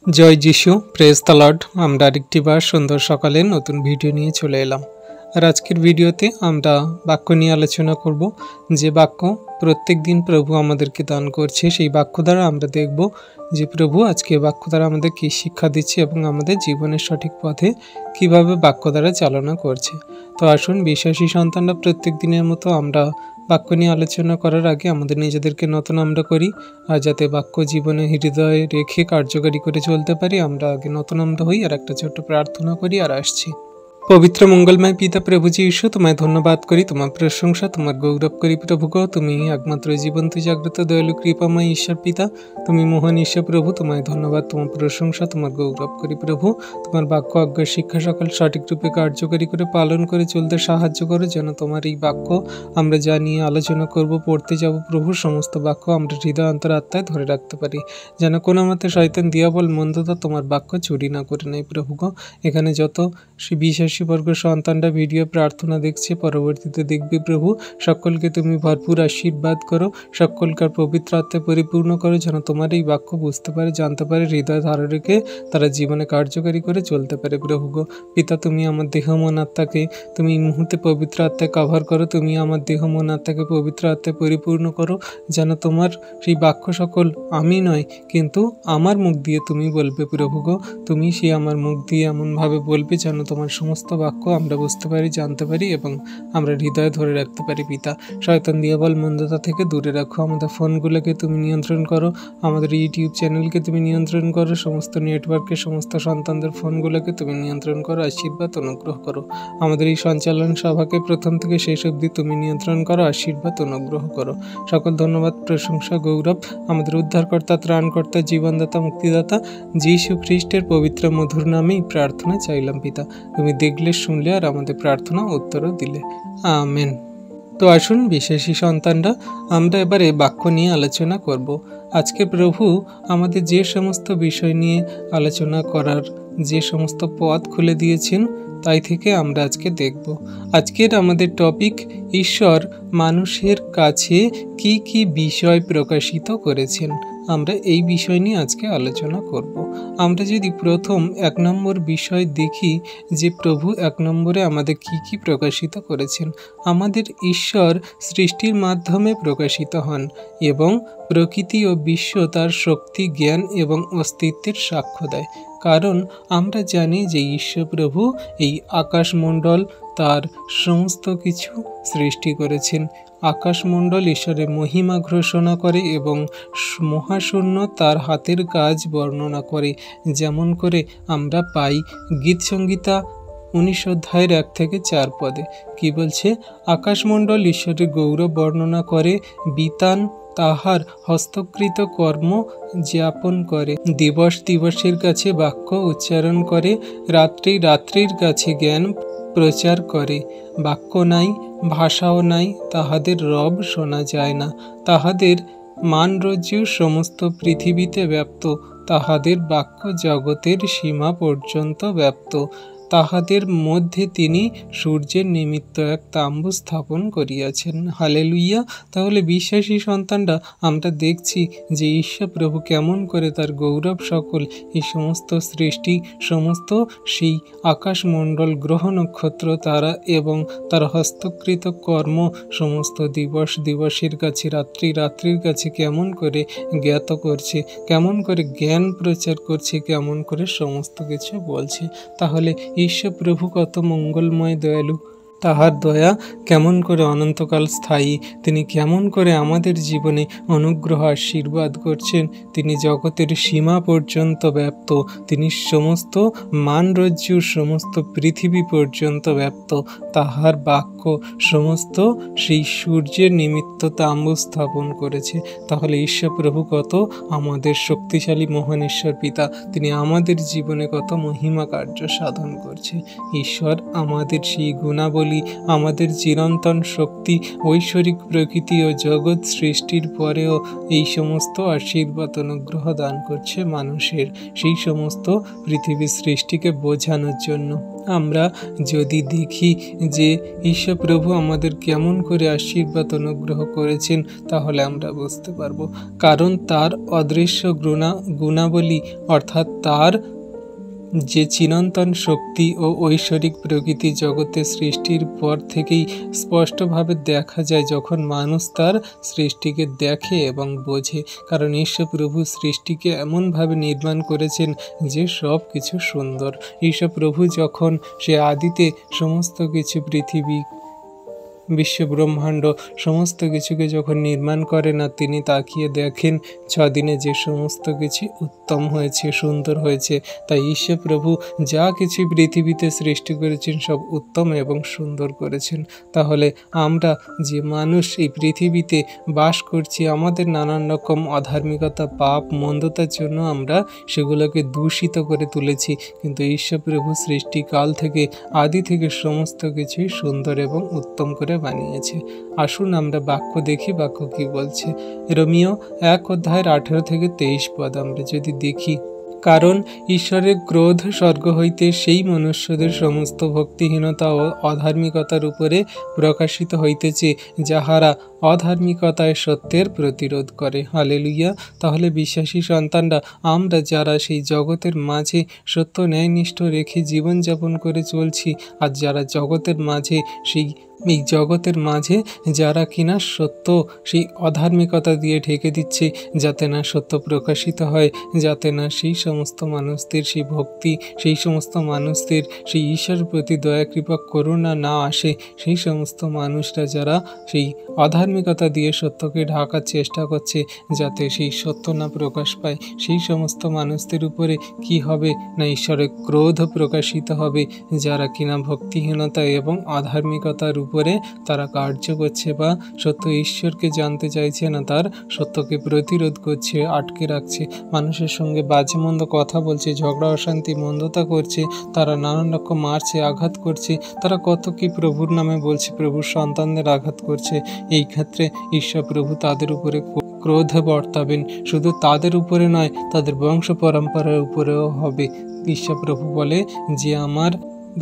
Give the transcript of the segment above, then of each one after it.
জয় যিশু, praise the Lord. আমরা আরেকটি বার সুন্দর সকালে নতুন ভিডিও নিয়ে চলে এলাম। আর আজকের ভিডিওতে আমরা বাক্য নিয়ে আলোচনা করব। যে বাক্য প্রত্যেক দিন প্রভু আমাদেরকে দান করছে, সেই বাক্য দ্বারা আমরা দেখব যে প্রভু আজকে বাক্য দ্বারা আমাদের কী শিক্ষা দিচ্ছে এবং আমাদের জীবনের সঠিক পথে কিভাবে বাক্য দ্বারা চালনা করছে। তো আসুন, বিশ্বাসী সন্তানরা প্রত্যেক দিনের মতো আমরা বাক্য নিয়ে আলোচনা করার আগে আমাদের নিজেদেরকে নতুন আমরা করি, আর যাতে বাক্য জীবনে হৃদয়ে রেখে কার্যকারী করে চলতে পারি আমরা আগে নতুন আমরা হই। আর একটা ছোট্ট প্রার্থনা করি আর আসছি। পবিত্র মঙ্গলময় পিতা প্রভু যীশু, তোমায় ধন্যবাদ করি, তোমার প্রশংসা, তোমার গৌরব করি প্রভু গো। তুমি একমাত্র জীবন্ত জাগ্রত দয়ালু কৃপাময় ঈশ্বর পিতা, তুমি মহান ঈশ্বর প্রভু। তোমায় ধন্যবাদ, তোমার প্রশংসা, তোমার গৌরব করি প্রভু। তোমার বাক্য আজ্ঞা শিক্ষা সকল সঠিক রূপে কার্যকারী করে পালন করে চলতে সাহায্য করো, যেন তোমার এই বাক্য আমরা জানিয়ে আলোচনা করব, পড়তে যাব প্রভু, সমস্ত বাক্য আমরা হৃদয় অন্তরাত্মায় ধরে রাখতে পারি, যেন কোনো মতে শয়তান দিয়াবল মন্দতা তোমার বাক্য চুরি না করে নেই প্রভু গো। এখানে যত বিশেষ বর্গ সন্তানরা ভিডিও প্রার্থনা দেখছে, পরবর্তীতে দেখবে প্রভু, সকলকে তুমি ভরপুর আশীর্বাদ করো, সকলকার পবিত্র আত্মায় পরিপূর্ণ করো, যেন তোমার এই বাক্য বুঝতে পারে, জানতে পারে, হৃদয় ধারে রেখে তারা জীবনে কার্যকারী করে চলতে পারে প্রভু গো। পিতা, তুমি আমার দেহ মন আত্মাকে তুমি এই মুহূর্তে পবিত্র আত্মায় কভার করো, তুমি আমার দেহ মন আত্মাকে পবিত্র আত্মায় পরিপূর্ণ করো, যেন তোমার সেই বাক্য সকল আমি নয় কিন্তু আমার মুখ দিয়ে তুমি বলবে প্রভু গো। তুমি সেই আমার মুখ দিয়ে এমনভাবে বলবে যেন তোমার সমস্ত বাক্য আমরা বুঝতে পারি, জানতে পারি এবং আমরা হৃদয়ে ধরে রাখতে পারি। পিতা, শয়তান দিয়াবল মন্দতা থেকে দূরে রাখো, আমাদের ফোনগুলোকে তুমি নিয়ন্ত্রণ করো, আমাদের ইউটিউব চ্যানেলকে তুমি নিয়ন্ত্রণ করো, সমস্ত নেটওয়ার্কের সমস্ত সন্তানদের ফোনগুলোকে তুমি নিয়ন্ত্রণ করো, আশীর্বাদ অনুগ্রহ করো। আমাদের এই সঞ্চালন সভাকে প্রথম থেকে শেষ অবধি তুমি নিয়ন্ত্রণ করো, আশীর্বাদ অনুগ্রহ করো। সকল ধন্যবাদ, প্রশংসা, গৌরব আমাদের উদ্ধারকর্তা, ত্রাণকর্তা, জীবনদাতা, মুক্তিদাতা যীশু খ্রিস্টের পবিত্র মধুর নামেই প্রার্থনা চাইলাম পিতা। তুমি দেখলে, শুনলে আর আমাদের প্রার্থনা উত্তরও দিলে। আমেন। তো আসুন বিশ্বাসী সন্তানরা, আমরা এবারে বাক্য নিয়ে আলোচনা করব। আজকে প্রভু আমাদের যে সমস্ত বিষয় নিয়ে আলোচনা করার যে সমস্ত পথ খুলে দিয়েছেন, তাই থেকে আমরা আজকে দেখব। আজকের আমাদের টপিক, ঈশ্বর মানুষের কাছে কি কি বিষয় প্রকাশিত করেছেন। আমরা এই বিষয় নিয়ে আজকে আলোচনা করব। আমরা যদি প্রথম 1 নম্বর বিষয় দেখি যে প্রভু 1 নম্বরে আমাদের কি কি প্রকাশিত করেছেন। আমাদের ঈশ্বর সৃষ্টির মাধ্যমে প্রকাশিত হন এবং প্রকৃতি ও বিশ্ব তার শক্তি, জ্ঞান এবং অস্তিত্বের সাক্ষ্য দেয়। কারণ আমরা জানি যে ঈশ্বর প্রভু এই আকাশমণ্ডল তার সমস্ত কিছু সৃষ্টি করেছেন। আকাশমণ্ডল ঈশ্বরের মহিমা ঘোষণা করে এবং মহাশূন্য তার হাতের কাজ বর্ণনা করে। যেমন করে আমরা পাই গীতসংহিতা 19 অধ্যায়ের 1 থেকে 4 পদে কি বলছে? আকাশমণ্ডল ঈশ্বরের গৌরব বর্ণনা করে, বিতান তাহার হস্তকৃত কর্ম জ্ঞাপন করে, দিবস দিবসের কাছে বাক্য উচ্চারণ করে, রাত্রি রাত্রির কাছে জ্ঞান প্রচার করে। বাক্য নাই, ভাষাও নাই, তাহাদের রব শোনা যায় না। তাহাদের মানরজ্জু সমস্ত পৃথিবীতে ব্যাপ্ত, তাহাদের বাক্য জগতের সীমা পর্যন্ত ব্যাপ্ত। তাহাদের মধ্যে তিনি সূর্যের নিমিত্ত এক তাম্বু স্থাপন করিয়াছেন। হালেলুইয়া। তাহলে বিশ্বাসী সন্তানরা, আমরা দেখছি যে ঈশ্বর প্রভু কেমন করে তার গৌরব সকল এই সমস্ত সৃষ্টি, সমস্ত সেই আকাশমণ্ডল, গ্রহ নক্ষত্র, তারা এবং তার হস্তকৃত কর্ম সমস্ত দিবস দিবসের কাছে, রাত্রি রাত্রির কাছে কেমন করে জ্ঞাত করছে, কেমন করে জ্ঞান প্রচার করছে, কেমন করে সমস্ত কিছু বলছে। তাহলে ঈশ্বর প্রভু কত মঙ্গলময়, দয়ালু, তাহার দয়া কেমন করে অনন্তকাল স্থায়ী, তিনি কেমন করে আমাদের জীবনে অনুগ্রহ আশীর্বাদ করছেন। তিনি জগতের সীমা পর্যন্ত ব্যাপ্ত, তিনি সমস্ত মানরজ্জু সমস্ত পৃথিবী পর্যন্ত ব্যাপ্ত। তাহার বাক্য সমস্ত সেই সূর্যের নিমিত্ত তাম্বু স্থাপন করেছে। তাহলে ঈশ্বর প্রভু কত আমাদের শক্তিশালী মহান ঈশ্বর পিতা, তিনি আমাদের জীবনে কত মহিমা কার্য সাধন করছে। ঈশ্বর আমাদের সেই গুণাবলী গুণাবলী, আমাদের চিরন্তন শক্তি, ঐশ্বরিক প্রকৃতি ও জগৎ সৃষ্টির পরেও এই সমস্ত আশীর্বাদ অনুগ্রহ দান করছে মানুষের সেই সমস্ত পৃথিবীর সৃষ্টিকে বোঝানোর জন্য। আমরা যদি দেখি যে ঈশ্বর প্রভু আমাদের কেমন করে আশীর্বাদ অনুগ্রহ করেছেন, তাহলে আমরা বুঝতে পারবো। কারণ তার অদৃশ্য গুণাবলী অর্থাৎ তার যে চিরন্তন শক্তি ও ঐশ্বরিক প্রকৃতি জগতের সৃষ্টির পর থেকেই স্পষ্টভাবে দেখা যায় যখন মানুষ তার সৃষ্টিকে দেখে এবং বোঝে। কারণ ঈশ্বর প্রভু সৃষ্টিকে এমনভাবে নির্মাণ করেছেন যে সব কিছু সুন্দর। ঈশ্বর প্রভু যখন সে আদিতে সমস্ত কিছু পৃথিবী, বিশ্ব ব্রহ্মাণ্ড সমস্ত কিছুকে যখন নির্মাণ করেন আর তিনি তাকিয়ে দেখেন 6 দিনে যে সমস্ত কিছু উত্তম হয়েছে, সুন্দর হয়েছে। তাই ঈশ্বর প্রভু যা কিছু পৃথিবীতে সৃষ্টি করেছেন সব উত্তম এবং সুন্দর করেছেন। তাহলে আমরা যে মানুষ এই পৃথিবীতে বাস করছি, আমাদের নানান রকম অধার্মিকতা, পাপ, মন্দতার জন্য আমরা সেগুলোকে দূষিত করে তুলেছি। কিন্তু ঈশ্বর প্রভু সৃষ্টিকাল থেকে, আদি থেকে সমস্ত কিছুই সুন্দর এবং উত্তম করে বানিয়েছে। আসুন আমরা বাক্য দেখি, বাক্য কি বলছে। রোমিও 1:18-23 পদ আমরা যদি দেখি, কারণ ঈশ্বরের ক্রোধ স্বর্গ হইতে সেই মনুষ্যদের সমস্ত ভক্তিহীনতা ও অধার্মিকতার উপরে প্রকাশিত হইতেছে, যাহারা অধার্মিকতায় সত্যের প্রতিরোধ করে। হালেলুয়া। তাহলে বিশ্বাসী সন্তানরা, আমরা যারা সেই জগতের মাঝে সত্য ন্যায়নিষ্ঠ রেখে জীবনযাপন করে চলছি, আর যারা জগতের মাঝে এই জগতের মাঝে যারা কিনা সত্য সেই অধার্মিকতা দিয়ে ঢেকে দিচ্ছে, যাতে না সত্য প্রকাশিত হয়, যাতে না সেই সমস্ত মানুষদের সেই ভক্তি, সেই সমস্ত মানুষদের সেই ঈশ্বরের প্রতি দয়া কৃপা করুণা না আসে, সেই সমস্ত মানুষরা যারা সেই অধার্মিকতা দিয়ে সত্যকে ঢাকার চেষ্টা করছে, যাতে সেই সত্য না প্রকাশ পায়, সেই সমস্ত মানুষদের উপরে কি হবে না ঈশ্বরের ক্রোধ প্রকাশিত হবে, যারা কিনা ভক্তিহীনতা এবং অধার্মিকতার উপরে তারা কার্য করছে বা সত্য ঈশ্বরকে জানতে চাইছে না, তার সত্যকে প্রতিরোধ করছে, আটকে রাখছে, মানুষের সঙ্গে বাজে মন্দ কথা বলছে, ঝগড়া অশান্তি মন্দতা করছে, তারা নানান রকম মারছে, আঘাত করছে, তারা কত কি প্রভুর নামে বলছে, প্রভুর সন্তানদের আঘাত করছে। এই ক্ষেত্রে ঈশ্বর প্রভু তাদের উপরে ক্রোধ বর্তাবেন। শুধু তাদের উপরে নয়, তাদের বংশ পরম্পরার উপরেও হবে। ঈশ্বর প্রভু বলে যে আমার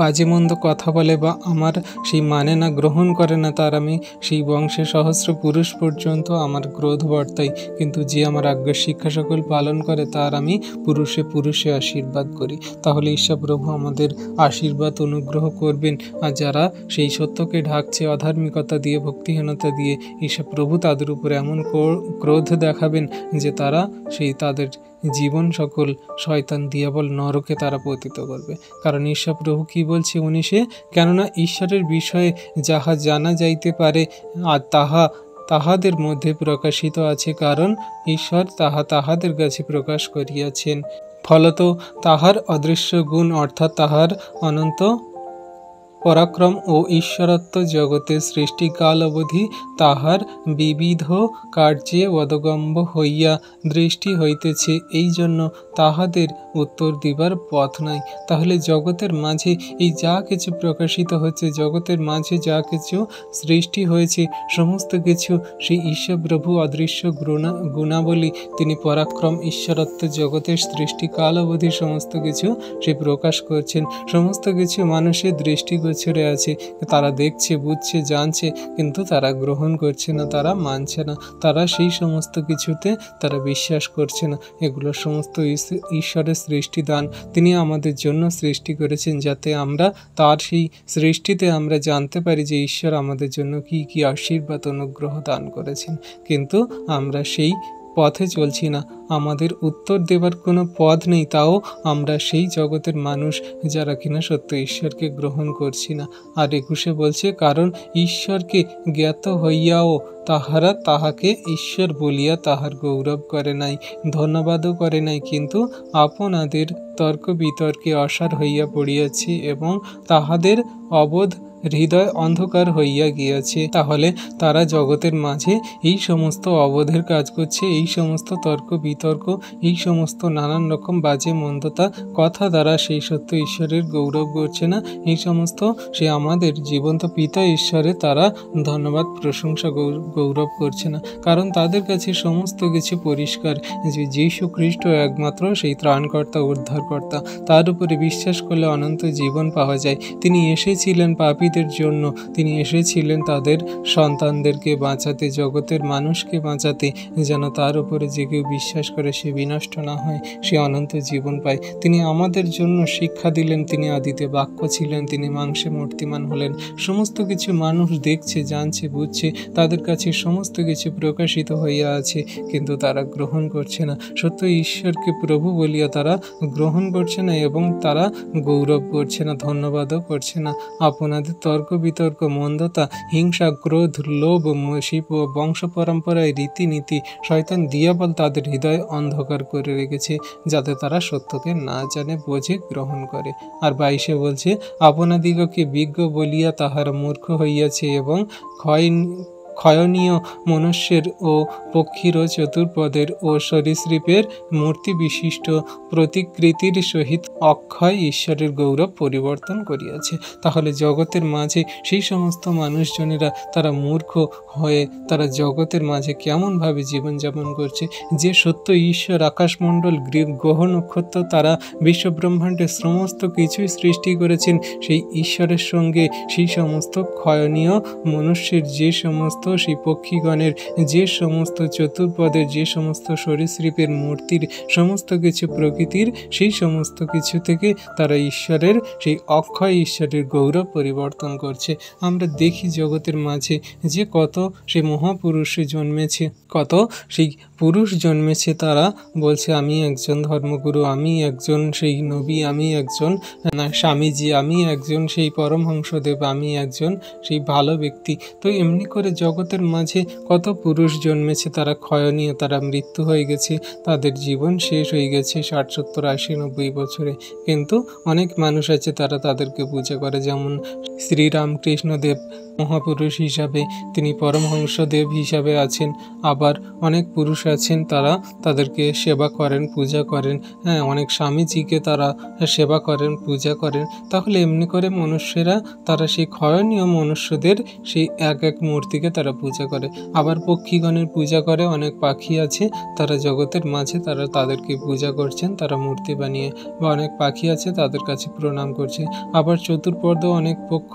বাজে মন্দ কথা বলে বা আমার সেই মানে না, গ্রহণ করে না, তার আমি সেই বংশে সহস্র পুরুষ পর্যন্ত আমার ক্রোধ বর্তাই। কিন্তু যে আমার আজ্ঞা শিক্ষা সকল পালন করে, তার আমি পুরুষে পুরুষে আশীর্বাদ করি। তাহলে ঈশ্বর প্রভু আমাদের আশীর্বাদ অনুগ্রহ করবেন। আর যারা সেই সত্যকে ঢাকছে অধার্মিকতা দিয়ে, ভক্তিহীনতা দিয়ে, ঈশ্বর প্রভু তাদের উপরে এমন ক্রোধ দেখাবেন যে তারা সেই তাদের জীবন সকল শয়তান দিয়াবল নরকে তারা পতিত করবে। কারণ ঈশ্বর প্রভু কি বলছে 19-এ, কেননা ঈশ্বরের বিষয়ে যাহা জানা যাইতে পারে আর তাহা তাহাদের মধ্যে প্রকাশিত আছে, কারণ ঈশ্বর তাহা তাহাদের কাছে প্রকাশ করিয়াছেন। ফলত তাহার অদৃশ্য গুণ অর্থাৎ তাহার অনন্ত পরাক্রম ও ঈশ্বরত্ব জগতের সৃষ্টিকাল অবধি তাহার বিবিধ কার্যে অদগম্য হইয়া দৃষ্টি হইতেছে, এই জন্য তাহাদের উত্তর দিবার পথ নাই। তাহলে জগতের মাঝে এই যা কিছু প্রকাশিত হচ্ছে, জগতের মাঝে যা কিছু সৃষ্টি হয়েছে, সমস্ত কিছু সেই ঈশ্বর প্রভু অদৃশ্য গুণাবলী, তিনি পরাক্রম, ঈশ্বরত্ব জগতের সৃষ্টিকাল অবধি সমস্ত কিছু সে প্রকাশ করছেন। সমস্ত কিছু মানুষের দৃষ্টি গোচরে আছে, তারা দেখছে, বুঝছে, জানছে, কিন্তু তারা গ্রহণ করছে না, তারা মানছে না, তারা সেই সমস্ত কিছুতে তারা বিশ্বাস করছে না। এগুলো সমস্ত ঈশ্বরের সৃষ্টি দান, তিনি আমাদের জন্য সৃষ্টি করেছেন, যাতে আমরা তার সেই সৃষ্টিতে আমরা জানতে পারি যে ঈশ্বর আমাদের জন্য কি কি আশীর্বাদ অনুগ্রহ দান করেছেন। কিন্তু আমরা সেই পথে চলছি না, আমাদের উত্তর দেবার কোনো পথ নেই, তাও আমরা সেই জগতের মানুষ যারা কিনা সত্য ঈশ্বরকে গ্রহণ করছি না। আর 21-এ বলছে, কারণ ঈশ্বরকে জ্ঞাত হইয়াও তাহারা তাহাকে ঈশ্বর বলিয়া তাহার গৌরব করে নাই, ধন্যবাদও করে নাই, কিন্তু আপনাদের তর্ক বিতর্কে অসার হইয়া পড়িয়াছে এবং তাহাদের অবোধ হৃদয় অন্ধকার হইয়া গিয়াছে। তাহলে তারা জগতের মাঝে এই সমস্ত অবোধের কাজ করছে, এই সমস্ত তর্ক বিতর্ক, এই সমস্ত নানান রকম বাজে মন্দতা কথা দ্বারা সেই সত্য ঈশ্বরের গৌরব করছে না। এই সমস্ত সে আমাদের জীবন্ত পিতা ঈশ্বরে তারা ধন্যবাদ প্রশংসা গৌরব করছে না, কারণ তাদের কাছে সমস্ত কিছু পরিষ্কার যে যীশু খ্রিস্ট একমাত্র সেই ত্রাণকর্তা, উদ্ধারকর্তা। তার উপরে বিশ্বাস করলে অনন্ত জীবন পাওয়া যায়। তিনি এসেছিলেন পাপীদের জন্য, তিনি এসেছিলেন তাদের সন্তানদেরকে বাঁচাতে, জগতের মানুষকে বাঁচাতে, যেন তার উপরে যে কেউ বিশ্বাস করে সে বিনষ্ট না হয়, সে অনন্ত জীবন পায়। তিনি আমাদের জন্য শিক্ষা দিলেন, তিনি আদিতে বাক্য ছিলেন, তিনি মাংসে মূর্তিমান হলেন। সমস্ত কিছু মানুষ দেখছে, জানছে, বুঝছে, তাদের কাছে সমস্ত কিছু প্রকাশিত হইয়া আছে, কিন্তু তারা গ্রহণ করছে না। সত্য ঈশ্বরকে প্রভু বলিয়া তারা গ্রহণ করছে না এবং তারা গৌরব করছে না, ধন্যবাদও করছে না। আপনাদের তর্ক বিতর্ক, মন্দতা, হিংসা, ক্রোধ, লোভ, বংশ পরম্পরায়, রীতিনীতি, শয়তান দিয়াবল তাদের হৃদয় অন্ধকার করে রেখেছে, যাতে তারা সত্যকে না জানে, বোঝে, গ্রহণ করে। আর 22 বলছে, আপনাদিগকে বিজ্ঞ বলিয়া তাহারা মূর্খ হইয়াছে এবং ক্ষয়নীয় মনুষ্যের ও পক্ষীর ও চতুর্পদের ও সরীসৃপের মূর্তি বিশিষ্ট প্রতিকৃতির সহিত অক্ষয় ঈশ্বরের গৌরব পরিবর্তন করিয়াছে। তাহলে জগতের মাঝে সেই সমস্ত মানুষজনেরা তারা মূর্খ হয়ে তারা জগতের মাঝে কেমনভাবে জীবনযাপন করছে। যে সত্য ঈশ্বর আকাশমণ্ডল, গ্রহ নক্ষত্র, তারা বিশ্বব্রহ্মাণ্ডের সমস্ত কিছুই সৃষ্টি করেছেন, সেই ঈশ্বরের সঙ্গে সেই সমস্ত ক্ষয়নীয় মনুষ্যের, যে সমস্ত সেই পক্ষীগণের, যে সমস্ত চতুর্পদের, যে সমস্ত সরীসৃপের মূর্তির, সমস্ত কিছু প্রকৃতির, সেই সমস্ত কিছু থেকে তারা ঈশ্বরের সেই অক্ষয় ঈশ্বরের গৌরব পরিবর্তন করছে। আমরা দেখি জগতের মাঝে যে কত সেই মহাপুরুষ জন্মেছে, কত সেই পুরুষ জন্মেছে, তারা বলছে আমি একজন ধর্মগুরু, আমি একজন সেই নবী, আমি একজন স্বামীজি, আমি একজন সেই পরমহংসদেব, আমি একজন সেই ভালো ব্যক্তি। তো এমনি করে জগতের মাঝে কত পুরুষ জন্মেছে, তারা ক্ষয়নীয়, তারা মৃত্যু হয়ে গেছে, তাদের জীবন শেষ হয়ে গেছে 60, 70, 80, 90 বছরে। কিন্তু অনেক মানুষ আছে তারা তাদেরকে পূজা করে, যেমন শ্রীরামকৃষ্ণদেব মহাপুরুষ হিসাবে তিনি পরমহংসদেব হিসাবে আছেন। আবার অনেক পুরুষ আছেন তারা তাদেরকে সেবা করেন, পূজা করেন। হ্যাঁ, অনেক স্বামীজিকে তারা সেবা করেন, পূজা করেন। তাহলে এমনি করে মনুষ্যেরা তারা সেই ক্ষয়নীয় মনুষ্যদের সেই এক এক মূর্তিকে তারা পূজা করে। আবার পক্ষীগণের পূজা করে, অনেক পাখি আছে তারা জগতের মাঝে তারা তাদেরকে পূজা করছেন, তারা মূর্তি বানিয়ে, বা অনেক পাখি আছে তাদের কাছে প্রণাম করছে। আবার চতুর্পদ অনেক পক্ষ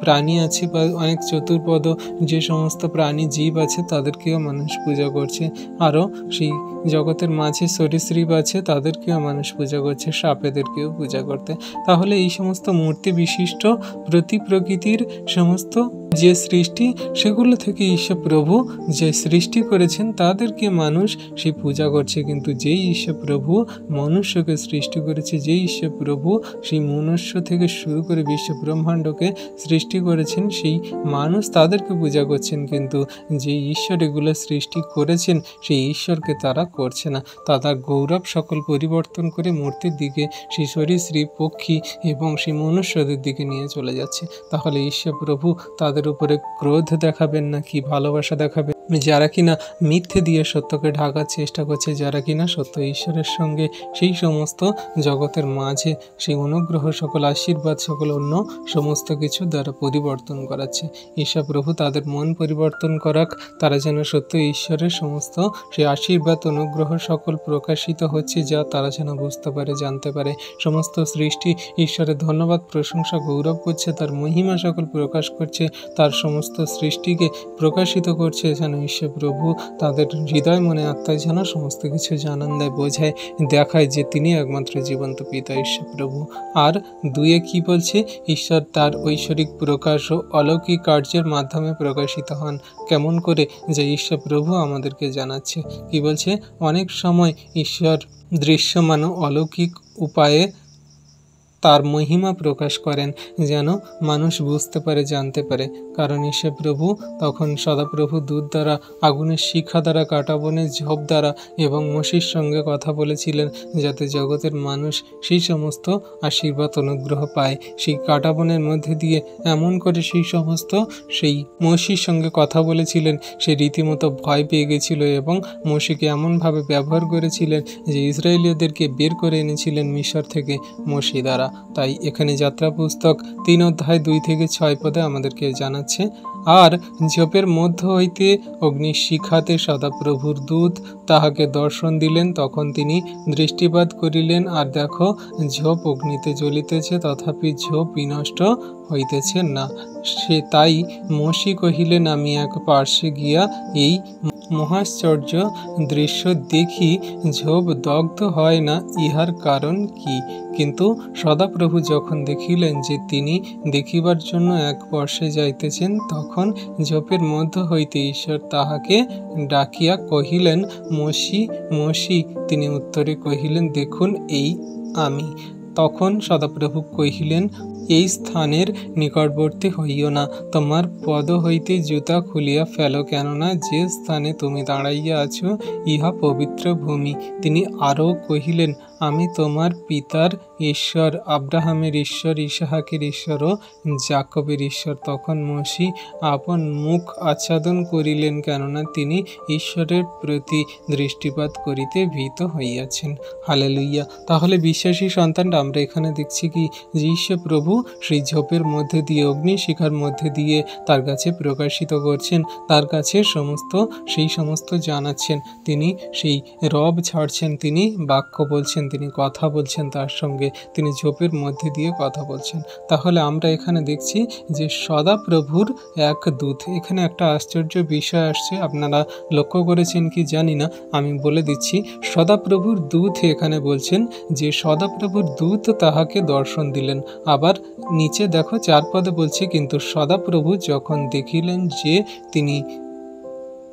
প্রাণী আছে, বা অনেক চতুর্পদ যে সমস্ত প্রাণী জীব আছে তাদেরকেও মানুষ পূজা করছে। আরও সেই জগতের মাঝে সরীসৃপ আছে তাদেরকেও মানুষ পূজা করছে, সাপেদেরকেও পূজা করতে। তাহলে এই সমস্ত মূর্তি বিশিষ্ট প্রকৃতির সমস্ত যে সৃষ্টি, সেগুলো থেকে ঈশ্বর প্রভু যে সৃষ্টি করেছেন তাদেরকে মানুষ সেই পূজা করছে। কিন্তু যেই ঈশ্বর প্রভু মনুষ্যকে সৃষ্টি করেছে, যেই ঈশ্বর প্রভু সেই মনুষ্য থেকে শুরু করে বিশ্ব ব্রহ্মাণ্ডকে সৃষ্টি করেছেন, সেই মানুষ তাদেরকে পূজা করছেন। কিন্তু যে ঈশ্বর এগুলো সৃষ্টি করেছেন সেই ঈশ্বরকে তারা করছে না। তারা গৌরব সকল পরিবর্তন করে মূর্তির দিকে, সেই সরীসৃপ, পক্ষী এবং সেই মনুষ্যদের দিকে নিয়ে চলে যাচ্ছে। তাহলে ঈশ্বর প্রভু তাদের উপরে ক্রোধ দেখাবেন না কি ভালোবাসা দেখাবেন? যারা কিনা মিথ্যে দিয়ে সত্যকে ঢাকার চেষ্টা করছে, যারা কিনা সত্য ঈশ্বরের সঙ্গে সেই সমস্ত জগতের মাঝে সেই অনুগ্রহ সকল, আশীর্বাদ সকল, অন্য সমস্ত কিছু দ্বারা পরিবর্তন করাচ্ছে। ঈশ্বর প্রভু তাদের মন পরিবর্তন করাক, তারা যেন সত্য ঈশ্বরের সমস্ত সেই আশীর্বাদ, অনুগ্রহ সকল প্রকাশিত হচ্ছে, যা তারা যেন বুঝতে পারে, জানতে পারে। সমস্ত সৃষ্টি ঈশ্বরের ধন্যবাদ প্রশংসা গৌরব করছে, তার মহিমা সকল প্রকাশ করছে, তার সমস্ত সৃষ্টিকে প্রকাশিত করছে, যেন ঈশ্বর প্রভু তাদের হৃদয় মনে আত্মায় যেন সমস্ত কিছু জানান দেয়, বোঝায়, দেখায় যে তিনি একমাত্র জীবন্ত পিতা ঈশ্বর প্রভু। আর 2 কি বলছে? ঈশ্বর তার ঐশ্বরিক প্রকাশ ও অলৌকিক কার্যের মাধ্যমে প্রকাশিত হন। কেমন করে? যে ঈশ্বর প্রভু আমাদেরকে জানাচ্ছে। কি বলছে? অনেক সময় ঈশ্বর দৃশ্যমান অলৌকিক উপায়ে তার মহিমা প্রকাশ করেন, যেন মানুষ বুঝতে পারে, জানতে পারে। কারণ ঈশ্বর প্রভু তখন সদাপ্রভু দূত দ্বারা, আগুনের শিখা দ্বারা, কাঁটাবনের ঝোপ দ্বারা এবং মোশির সঙ্গে কথা বলেছিলেন, যাতে জগতের মানুষ সেই সমস্ত আশীর্বাদ অনুগ্রহ পায়। সেই কাঁটাবনের মধ্যে দিয়ে এমন করে সেই মোশির সঙ্গে কথা বলেছিলেন, সে রীতিমতো ভয় পেয়ে গেছিল এবং মোশিকে এমনভাবে ব্যবহার করেছিলেন যে ইসরায়েলীয়দেরকে বের করে এনেছিলেন মিশর থেকে মোশি দ্বারা। তাই এখানে যাত্রা পুস্তক 3 অধ্যায় 2 থেকে 6 পদে আমাদেরকে জানাচ্ছে, আর ঝোপের মধ্য হইতে অগ্নির শিখাতে সদাপ্রভুর দূত তাহাকে দর্শন দিলেন। তখন তিনি দৃষ্টিপাত করিলেন, আর দেখো ঝোপ অগ্নিতে জ্বলিতেছে, তথাপি ঝোপ বিনষ্ট হইতেছে না। সে তাই মোশি কহিলেন, আমি এক পার্শ্বে গিয়া এই মহাশ্চর্য দৃশ্য দেখি, ঝোপ দগ্ধ হয় না, ইহার কারণ কি? কিন্তু সদাপ্রভু যখন দেখিলেন যে তিনি দেখিবার জন্য এক পার্শ্বে যাইতেছেন, তখন ঝোপের মধ্য হইতে ঈশ্বর তাহাকে ডাকিয়া কহিলেন, মোশি, মোশি। তিনি উত্তরে কহিলেন, দেখুন এই আমি। তখন সদাপ্রভু কহিলেন, এই স্থানের নিকটবর্তী হইও না, তোমার পদ হইতে জুতা খুলিয়া ফেলো, কেননা যে স্থানে তুমি দাঁড়াইয়া আছো ইহা পবিত্র ভূমি। তিনি আরও কহিলেন, আমি তোমার পিতার ঈশ্বর, আব্রাহামের ঈশ্বর, ইসাহাকের ঈশ্বর ও যাকবের ঈশ্বর। তখন মোশি আপন মুখ আচ্ছাদন করিলেন, কেননা তিনি ঈশ্বরের প্রতি দৃষ্টিপাত করিতে ভীত হইয়াছেন। হালেলুইয়া। তাহলে বিশ্বাসী সন্তানরা, আমরা এখানে দেখছি কি, যে ঈশ্বর প্রভু সেই ঝোপের মধ্যে দিয়ে, অগ্নিশিখার মধ্যে দিয়ে তার কাছে প্রকাশিত করছেন, তার কাছে সেই সমস্ত জানাচ্ছেন। তিনি সেই রব ছাড়ছেন, তিনি বাক্য বলছেন, তিনি কথা বলছেন তার সঙ্গে, তিনি ঝোপের মধ্যে দিয়ে কথা বলছেন। তাহলে আমরা এখানে দেখছি যে সদাপ্রভুর এক দূত। এখানে একটা আশ্চর্য বিষয় আসছে, আপনারা লক্ষ্য করেছেন কি জানি না, আমি বলে দিচ্ছি। সদাপ্রভুর দূত এখানে বলছেন যে সদাপ্রভুর দূত তাহাকে দর্শন দিলেন। আবার নিচে দেখো 4 পদে বলছে, কিন্তু সদাপ্রভু যখন দেখিলেন যে তিনি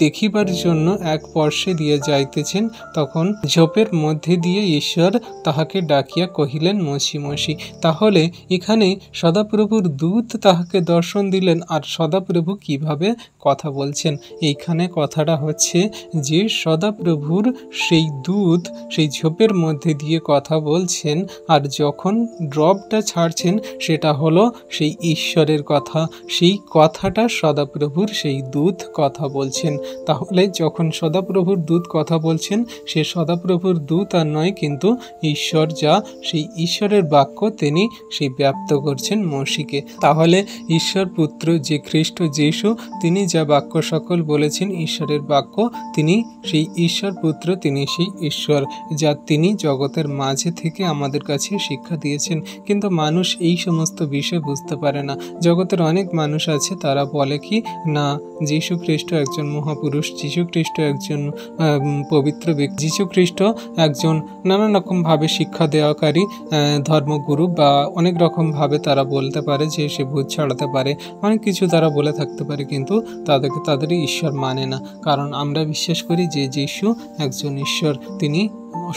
দেখিবার জন্য এক পার্শ্বে দিয়ে যাইতেছেন, তখন ঝোপের মধ্যে দিয়ে ঈশ্বর তাহাকে ডাকিয়া কহিলেন, মোশি, মোশি। তাহলে এখানে সদাপ্রভুর দূত তাহাকে দর্শন দিলেন, আর সদাপ্রভু কিভাবে কথা বলছেন। এইখানে কথাটা হচ্ছে যে সদাপ্রভুর সেই দূত সেই ঝোপের মধ্যে দিয়ে কথা বলছেন, আর যখন ড্রপটা ছাড়ছেন সেটা হলো সেই ঈশ্বরের কথা। সেই কথাটা সদাপ্রভুর সেই দূত কথা বলছেন। তাহলে যখন সদাপ্রভুর দূত কথা বলছেন, সে সদাপ্রভুর দূত আর নয়, কিন্তু ঈশ্বর, যা সেই ঈশ্বরের বাক্য তিনি সেই ব্যক্ত করছেন মোশিকে। তাহলে ঈশ্বর পুত্র যে খ্রিস্ট যিশু, তিনি যা বাক্য সকল বলেছেন ঈশ্বরের বাক্য, তিনি সেই ঈশ্বর পুত্র, তিনি সেই ঈশ্বর, যা তিনি জগতের মাঝে থেকে আমাদের কাছে শিক্ষা দিয়েছেন। কিন্তু মানুষ এই সমস্ত বিষয় বুঝতে পারে না। জগতের অনেক মানুষ আছে, তারা বলে কি না, যীশু খ্রিস্ট একজন মহাপুরুষ, যীশু খ্রিস্ট একজন পবিত্র ব্যক্তি, যীশু খ্রিস্ট একজন নানান রকমভাবে শিক্ষা দেওয়াকারী ধর্মগুরু, বা অনেক রকমভাবে তারা বলতে পারে যে সে ভূত ছাড়াতে পারে, অনেক কিছু তারা বলে থাকতে পারে, কিন্তু তাদের ঈশ্বর মানে না। কারণ আমরা বিশ্বাস করি যে যীশু একজন ঈশ্বর, তিনি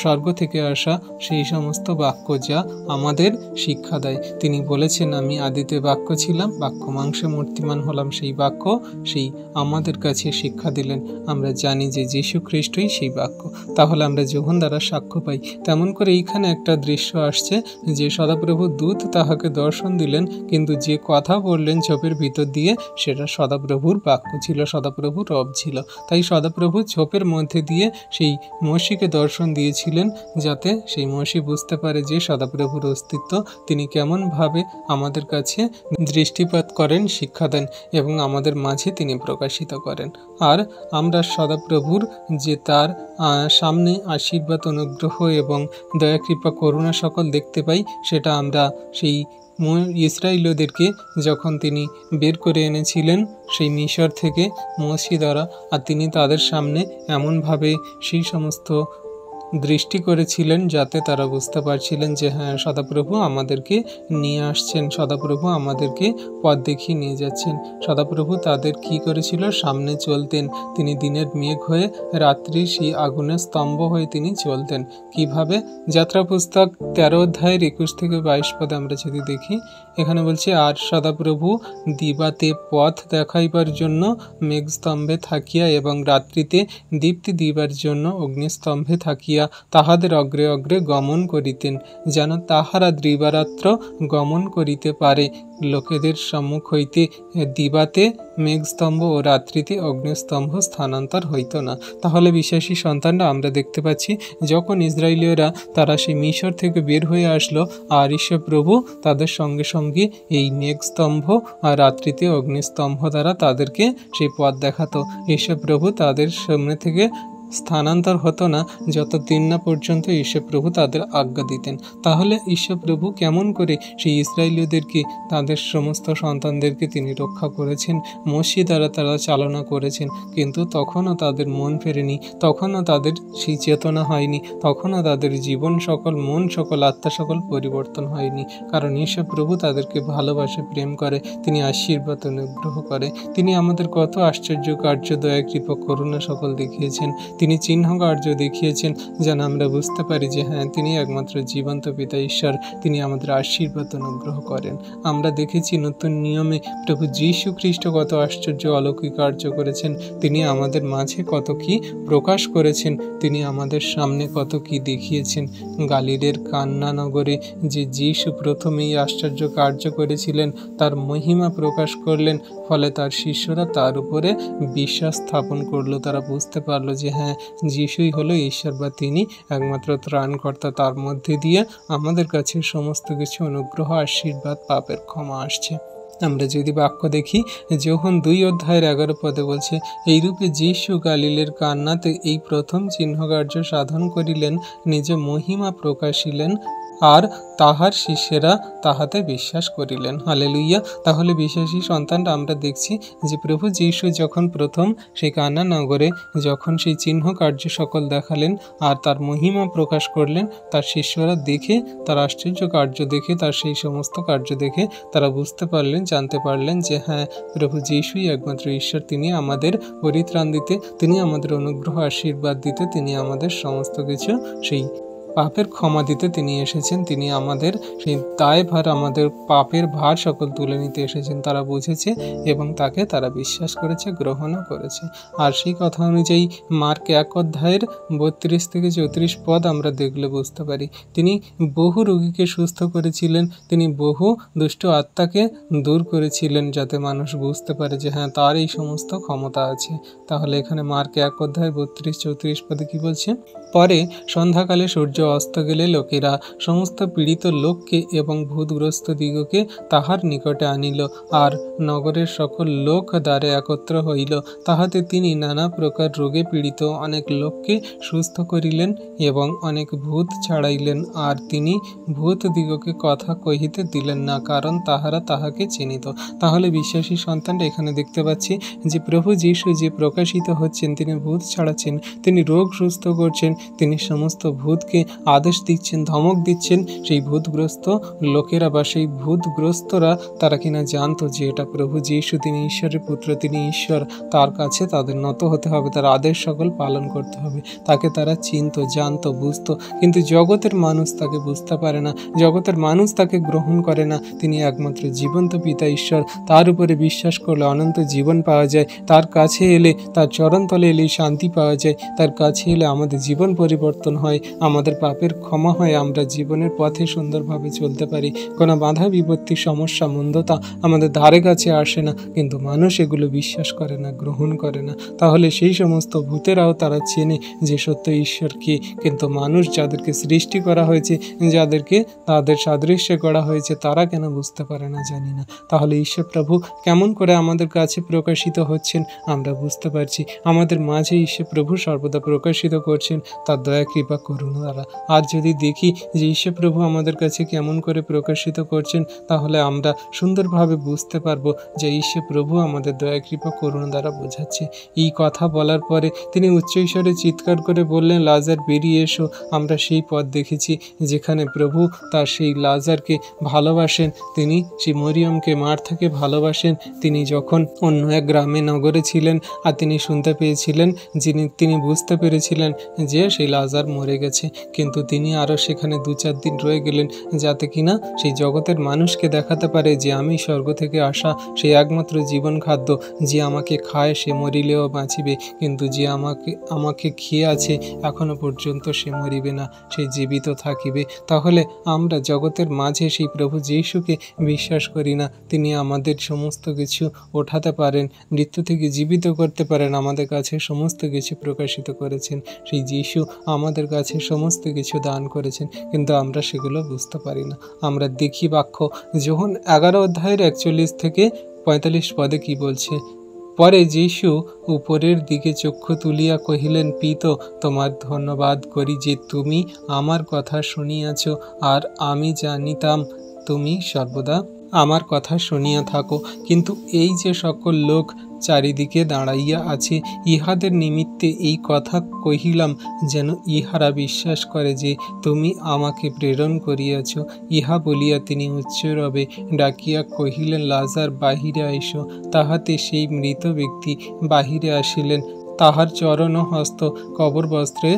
স্বর্গ থেকে আসা সেই সমস্ত বাক্য যা আমাদের শিক্ষা দেয়। তিনি বলেছেন, আমি আদিতে বাক্য ছিলাম, বাক্য মাংসে মূর্তিমান হলাম। সেই বাক্য সেই আমাদের কাছে শিক্ষা দিলেন। আমরা জানি যে যীশু খ্রিস্টই সেই বাক্য। তাহলে আমরা যোহন দ্বারা সাক্ষ্য পাই। তেমন করে এইখানে একটা দৃশ্য আসছে যে সদাপ্রভুর দূত তাহাকে দর্শন দিলেন, কিন্তু যে কথা বললেন ঝোপের ভিতর দিয়ে, সেটা সদাপ্রভুর বাক্য ছিল, সদাপ্রভুর রব ছিল। তাই সদাপ্রভু ঝোপের মধ্যে দিয়ে সেই মোশিকে দর্শন দিয়েছিলেন, যাতে সেই মোশি বুঝতে পারে যে সদাপ্রভুর অস্তিত্ব, তিনি কেমনভাবে আমাদের কাছে দৃষ্টিপাত করেন, শিক্ষা দেন এবং আমাদের মাঝে তিনি প্রকাশিত করেন। আর আমরা সদাপ্রভুর যে তার সামনে আশীর্বাদ, অনুগ্রহ এবং দয়া, কৃপা, করুণা সকল দেখতে পাই, সেটা আমরা সেই ইসরায়েলীয়দেরকে যখন তিনি বের করে এনেছিলেন সেই মিশর থেকে মোশি দ্বারা, আর তিনি তাদের সামনে এমনভাবে সেই সমস্ত দৃষ্টি করেছিলেন, যাতে তারা বুঝতে পারছিলেন যে হ্যাঁ, সদাপ্রভু আমাদেরকে নিয়ে আসছেন, সদাপ্রভু আমাদেরকে পথ দেখিয়ে নিয়ে যাচ্ছেন। সদাপ্রভু তাদের কি করেছিল, সামনে চলতেন। তিনি দিনের মেঘ হয়ে, রাত্রি সেই আগুনের স্তম্ভ হয়ে তিনি চলতেন। কিভাবে? যাত্রা পুস্তক 13 অধ্যায়ের 21 থেকে 22 পদে আমরা যদি দেখি, এখানে বলছে, আর সদাপ্রভু দিবাতে পথ দেখাইবার জন্য মেঘস্তম্ভে থাকিয়া এবং রাত্রিতে দীপ্তি দিবার জন্য অগ্নিস্তম্ভে থাকিয়া তাহাদের অগ্রে অগ্রে গমন করিতেন, যেন তাহারা দিবারাত্র গমন করিতে পারে। লোকেদের সম্মুখ হইতে দিবাতে মেঘস্তম্ভ ও রাত্রিতে অগ্নিস্তম্ভ স্থানান্তর হইত না। তাহলে বিশ্বাসী সন্তানরা আমরা দেখতে পাচ্ছি, যখন ইসরায়েলীয়রা তারা সেই মিশর থেকে বের হয়ে আসলো, আর ঈশ্বর প্রভু তাদের সঙ্গে সঙ্গে এই মেঘস্তম্ভ আর রাত্রিতে অগ্নিস্তম্ভ দ্বারা তাদেরকে সেই পথ দেখাতো। ঈশ্বর প্রভু তাদের সামনে থেকে স্থানান্তর হতো না যতদিন না পর্যন্ত ঈশ্বরপ্রভু তাদের আজ্ঞা দিতেন। তাহলে ঈশ্বরপ্রভু কেমন করে সেই ইসরায়েলীয়দেরকে, তাদের সমস্ত সন্তানদেরকে তিনি রক্ষা করেছেন, মসি দ্বারা তারা চালনা করেছেন, কিন্তু তখনও তাদের মন ফেরেনি, তখনও তাদের সেই চেতনা হয়নি, তখনও তাদের জীবন সকল, মন সকল, আত্মা সকল পরিবর্তন হয়নি। কারণ ঈশ্বরপ্রভু তাদেরকে ভালোবাসে, প্রেম করে, তিনি আশীর্বাদ অনুগ্রহ করে। তিনি আমাদের কত আশ্চর্য কার্য, দয়া, কৃপা, করুণা সকল দেখিয়েছেন। তিনি চিহ্ন কার্য দেখিয়েছেন, যেন আমরা বুঝতে পারি যে হ্যাঁ, তিনি একমাত্র জীবন্ত পিতা ঈশ্বর, তিনি আমাদের আশীর্বাদ অনুগ্রহ করেন। আমরা দেখেছি নতুন নিয়মে প্রভু যীশু খ্রিস্ট কত আশ্চর্য অলৌকিক কার্য করেছেন। তিনি আমাদের মাঝে কত কি প্রকাশ করেছেন, তিনি আমাদের সামনে কত কি দেখিয়েছেন। গালিলের কান্না নগরে যে যীশু প্রথমেই আশ্চর্য কার্য করেছিলেন, তার মহিমা প্রকাশ করলেন, ফলে তার শিষ্যরা তার উপরে বিশ্বাস স্থাপন করলো। তারা বুঝতে পারলো যে হ্যাঁ, যিশুই হলো ঈশ্বর, বা তিনি একমাত্র ত্রাণকর্তা। তার মধ্যে দিয়ে আমাদের কাছে সমস্ত কিছু অনুগ্রহ, আশীর্বাদ, পাপের ক্ষমা আসছে। আমরা যদি বাক্য দেখি, যখন 2 অধ্যায়ের 11 পদে বলছে, এইরূপে যীশু গালিলের কান্নাতে এই প্রথম চিহ্নকার্য সাধন করিলেন, নিজ মহিমা প্রকাশিলেন, আর তাহার শিষ্যেরা তাহাতে বিশ্বাস করিলেন। হালেলুইয়া। তাহলে বিশ্বাসী সন্তানরা আমরা দেখছি যে প্রভু যীশু যখন প্রথম সেই কানা নগরে যখন সেই চিহ্ন কার্য সকল দেখালেন আর তার মহিমা প্রকাশ করলেন, তার শিষ্যরা দেখে, তার আশ্চর্য কার্য দেখে, তার সেই সমস্ত কার্য দেখে তারা বুঝতে পারলেন, জানতে পারলেন যে হ্যাঁ, প্রভু যীশুই একমাত্র ঈশ্বর। তিনি আমাদের পরিত্রাণ দিতে, তিনি আমাদের অনুগ্রহ, আশীর্বাদ দিতে, তিনি আমাদের সমস্ত কিছু সেই পাপের ক্ষমা দিতে তিনি এসেছেন। তিনি আমাদের সেই দায়ভার, আমাদের পাপের ভার সকল তুলে নিতে এসেছেন। তারা বুঝেছে এবং তাকে তারা বিশ্বাস করেছে, গ্রহণও করেছে। আর সেই কথা অনুযায়ী মার্ক 1 অধ্যায়ের 32 থেকে 34 পদ আমরা দেখলে বুঝতে পারি, তিনি বহু রোগীকে সুস্থ করেছিলেন, তিনি বহু দুষ্ট আত্মাকে দূর করেছিলেন, যাতে মানুষ বুঝতে পারে যে হ্যাঁ, তার এই সমস্ত ক্ষমতা আছে। তাহলে এখানে মার্ক 1 অধ্যায় 32-34 পদে কি বলছে? পরে সন্ধ্যাকালে সূর্য অস্ত গেলে লোকেরা সমস্ত পীড়িত লোককে এবং ভূতগ্রস্ত দিগকে তাহার নিকটে আনিল, আর নগরের সকল লোক দ্বারে একত্র হইল। তাহাতে তিনি নানা প্রকার রোগে পীড়িত অনেক লোককে সুস্থ করিলেন এবং অনেক ভূত ছাড়াইলেন। আর তিনি ভূত দিগকে কথা কহিতে দিলেন না, কারণ তাহারা তাহাকে চিনিত। তাহলে বিশ্বাসী সন্তানরা এখানে দেখতে পাচ্ছি যে প্রভু যীশু যে প্রকাশিত হচ্ছেন, তিনি ভূত ছাড়াচ্ছেন, তিনি রোগ সুস্থ করছেন, তিনি সমস্ত ভূতকে আদেশ দিচ্ছেন, ধমক দিচ্ছেন। সেই ভূতগ্রস্ত লোকেরা বা সেই ভূতগ্রস্তরা তারা কিনা জানতো যে এটা প্রভু যীশু, তিনি ঈশ্বরের পুত্র, তিনি ঈশ্বর। তার কাছে তাদের নত হতে হবে, তার আদেশ সকল পালন করতে হবে। তাকে তারা চিনতো, জানতো, বুঝতো। কিন্তু জগতের মানুষ তাকে বুঝতে পারে না, জগতের মানুষ তাকে গ্রহণ করে না। তিনি একমাত্র জীবন্ত পিতা ঈশ্বর। তার উপরে বিশ্বাস করলে অনন্ত জীবন পাওয়া যায়। তার কাছে এলে, তার চরণতলে এলে শান্তি পাওয়া যায়। তার কাছে এলে আমাদের জীবন পরিবর্তন হয়, আমাদের পাপের ক্ষমা হয়, আমরা জীবনের পথে সুন্দরভাবে চলতে পারি। কোনো বাধা বিপত্তি, সমস্যা, মন্দতা আমাদের ধারে কাছে আসে না, কিন্তু মানুষ এগুলো বিশ্বাস করে না, গ্রহণ করে না। তাহলে সেই সমস্ত ভূতেরাও তারা চেনে যে সত্য ঈশ্বর কে, কিন্তু মানুষ যাদেরকে সৃষ্টি করা হয়েছে, যাদেরকে তাদের সাদৃশ্যে করা হয়েছে, তারা কেন বুঝতে পারে না, জানি না। তাহলে ঈশ্বর প্রভু কেমন করে আমাদের কাছে প্রকাশিত হচ্ছেন আমরা বুঝতে পারছি। আমাদের মাঝে ঈশ্বর প্রভু সর্বদা প্রকাশিত করছেন তার দয়া, কৃপা, করুণা দ্বারা। আর যদি দেখি যে ঈশ্বর প্রভু আমাদের কাছে কেমন করে প্রকাশিত করছেন, তাহলে আমরা সুন্দরভাবে বুঝতে পারবো যে ঈশ্বর প্রভু আমাদের দয়া কৃপা করুণা দ্বারা বোঝাচ্ছে। এই কথা বলার পরে তিনি উচ্চস্বরে চিৎকার করে বললেন, লাজার বেরিয়ে এসো। আমরা সেই পথ দেখেছি যেখানে প্রভু তার সেই লাজারকে ভালোবাসেন, তিনি সেই মরিয়মকে মার্থাকে ভালোবাসেন। তিনি যখন অন্য এক গ্রামে নগরে ছিলেন আর তিনি শুনতে পেয়েছিলেন, তিনি বুঝতে পেরেছিলেন যে সেই লাজার মরে গেছে, কিন্তু তিনি আরও সেখানে 2-4 দিন রয়ে গেলেন, যাতে কিনা সেই জগতের মানুষকে দেখাতে পারে যে আমি স্বর্গ থেকে আসা সেই একমাত্র জীবন খাদ্য, যে আমাকে খায় সে মরিলেও বাঁচিবে, কিন্তু যে আমাকে খেয়ে আছে এখনো পর্যন্ত সে মরিবে না, সে জীবিত থাকিবে। তাহলে আমরা জগতের মাঝে সেই প্রভু যিশুকে বিশ্বাস করি না। তিনি আমাদের সমস্ত কিছু ওঠাতে পারেন, মৃত্যু থেকে জীবিত করতে পারেন, আমাদের কাছে সমস্ত কিছু প্রকাশিত করেছেন। সেই যিশু আমাদের কাছে সমস্ত কিছু দান করেছেন, কিন্তু আমরা সেগুলো বুঝতে পারি না। আমরা দেখি বাক্য যখন 11 অধ্যায়ের 41 থেকে 45 পদে কি বলছে। পরে যিশু উপরের দিকে চক্ষু তুলিয়া কহিলেন, পিতো, তোমার ধন্যবাদ করি যে তুমি আমার কথা শুনিয়াছ, আর আমি জানিতাম তুমি সর্বদা আমার কথা শুনিয়া থাকো, কিন্তু এই যে সকল লোক চারিদিকে দাঁড়াইয়া আছে, ইহাদের নিমিত্তে এই কথা কহিলাম, যেন ইহারা বিশ্বাস করে যে তুমি আমাকে প্রেরণ করিয়াছ। ইহা বলিয়া তিনি উচ্চরবে ডাকিয়া কহিলেন, লাজার বাহিরে আইসো। তাহাতে সেই মৃত ব্যক্তি বাহিরে আসিলেন, তাহার চরণ ও হস্ত কবর বস্ত্রে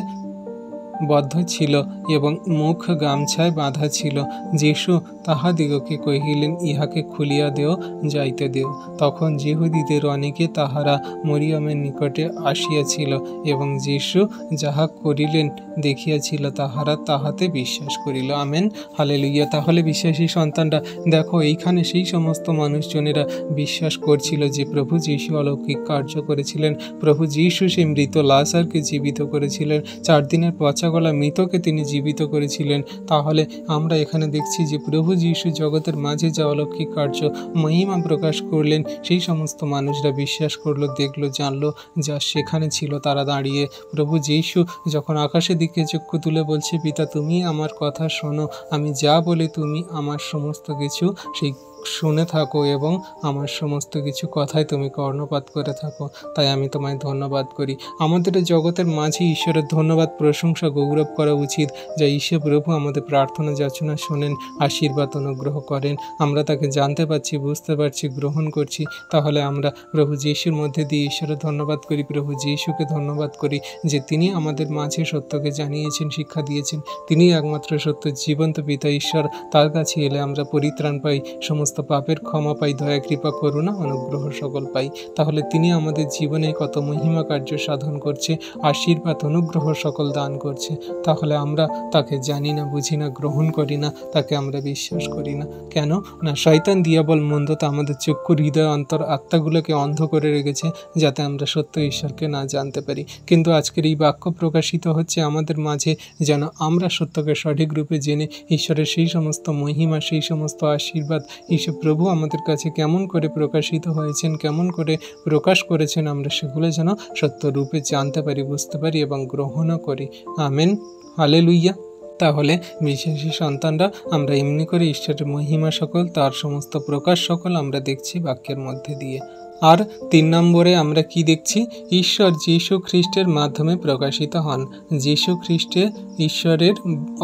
বদ্ধ ছিল এবং মুখ গামছায় বাঁধা ছিল। যিশু তাহাদিগকে কহিলেন, ইহাকে খুলিয়া দেও, যাইতে দেও। তখন যিহুদীদের অনেকে তাহারা মরিয়মের নিকটে আসিয়াছিল এবং যিশু যাহা করিলেন দেখিয়াছিল, তাহারা তাহাতে বিশ্বাস করিল। Amen, hallelujah. তাহলে বিশ্বাসী সন্তানরা দেখো, এইখানে সেই সমস্ত মানুষজনেরা বিশ্বাস করছিল যে প্রভু যিশু অলৌকিক কার্য করেছিলেন, প্রভু যিশু সেই মৃত লাজারকে জীবিত করেছিলেন, 4 দিনের পচাগলা মৃতকে তিনি জীবিত করেছিলেন। তাহলে আমরা এখানে দেখছি যে প্রভু যিশু জগতের মাঝে যা অলৌকিক কার্য মহিমা প্রকাশ করলেন, সেই সমস্ত মানুষরা বিশ্বাস করলো, দেখলো, জানলো, যা সেখানে ছিল তারা দাঁড়িয়ে। প্রভু যিশু যখন আকাশের দিকে চক্ষু তুলে বলছে, পিতা, তুমি আমার কথা শোনো, আমি যা বলি তুমি আমার সমস্ত কিছু সেই শুনে থাকো এবং আমার সমস্ত কিছু কথায় তুমি কর্ণপাত করে থাকো, তাই আমি তোমায় ধন্যবাদ করি। আমাদের জগতের মাঝে ঈশ্বরের ধন্যবাদ, প্রশংসা, গৌরব করা উচিত, যা ঈশ্বর প্রভু আমাদের প্রার্থনা যাচনা শোনেন, আশীর্বাদ অনুগ্রহ করেন। আমরা তাকে জানতে পারছি, বুঝতে পারছি, গ্রহণ করছি। তাহলে আমরা প্রভু যিশুর মধ্যে দিয়ে ঈশ্বরের ধন্যবাদ করি, প্রভু যিশুকে ধন্যবাদ করি যে তিনি আমাদের মাঝে সত্যকে জানিয়েছেন, শিক্ষা দিয়েছেন। তিনি একমাত্র সত্য জীবন্ত পিতা ঈশ্বর, তার কাছে এলে আমরা পরিত্রাণ পাই, সমস্ত পাপের ক্ষমা পাই, দয়া কৃপা করুণা অনুগ্রহ সকল পাই। তাহলে তিনি আমাদের জীবনে কত মহিমা কার্য সাধন করছে, আশীর্বাদ অনুগ্রহ সকল দান করছে। তাহলে আমরা তাকে জানি না, বুঝি না, গ্রহণ করি না, তাকে আমরা বিশ্বাস করি না। কেন না? শয়তান দিয়াবল মন্দতা আমাদের চক্ষু, হৃদয়, অন্তর, আত্মাগুলোকে অন্ধ করে রেখেছে, যাতে আমরা সত্য ঈশ্বরকে না জানতে পারি। কিন্তু আজকের এই বাক্য প্রকাশিত হচ্ছে আমাদের মাঝে, যেন আমরা সত্যকে সঠিক রূপে জেনে ঈশ্বরের সেই সমস্ত মহিমা, সেই সমস্ত আশীর্বাদ, ঈশ্বর প্রভু আমাদের কাছে কেমন করে প্রকাশিত হয়েছেন, কেমন করে প্রকাশ করেছেন, আমরা সেগুলো যেন সত্য রূপে জানতে পারি, বুঝতে পারি এবং গ্রহণও করি। Amen, hallelujah. তাহলে বিশ্বাসী সন্তানরা আমরা এমনি করে ঈশ্বরের মহিমা সকল, তার সমস্ত প্রকাশ সকল আমরা দেখছি বাক্যের মধ্যে দিয়ে। আর 3 নম্বরে আমরা কি দেখছি? ঈশ্বর যীশু খ্রিস্টের মাধ্যমে প্রকাশিত হন। যীশু খ্রিস্টে ঈশ্বরের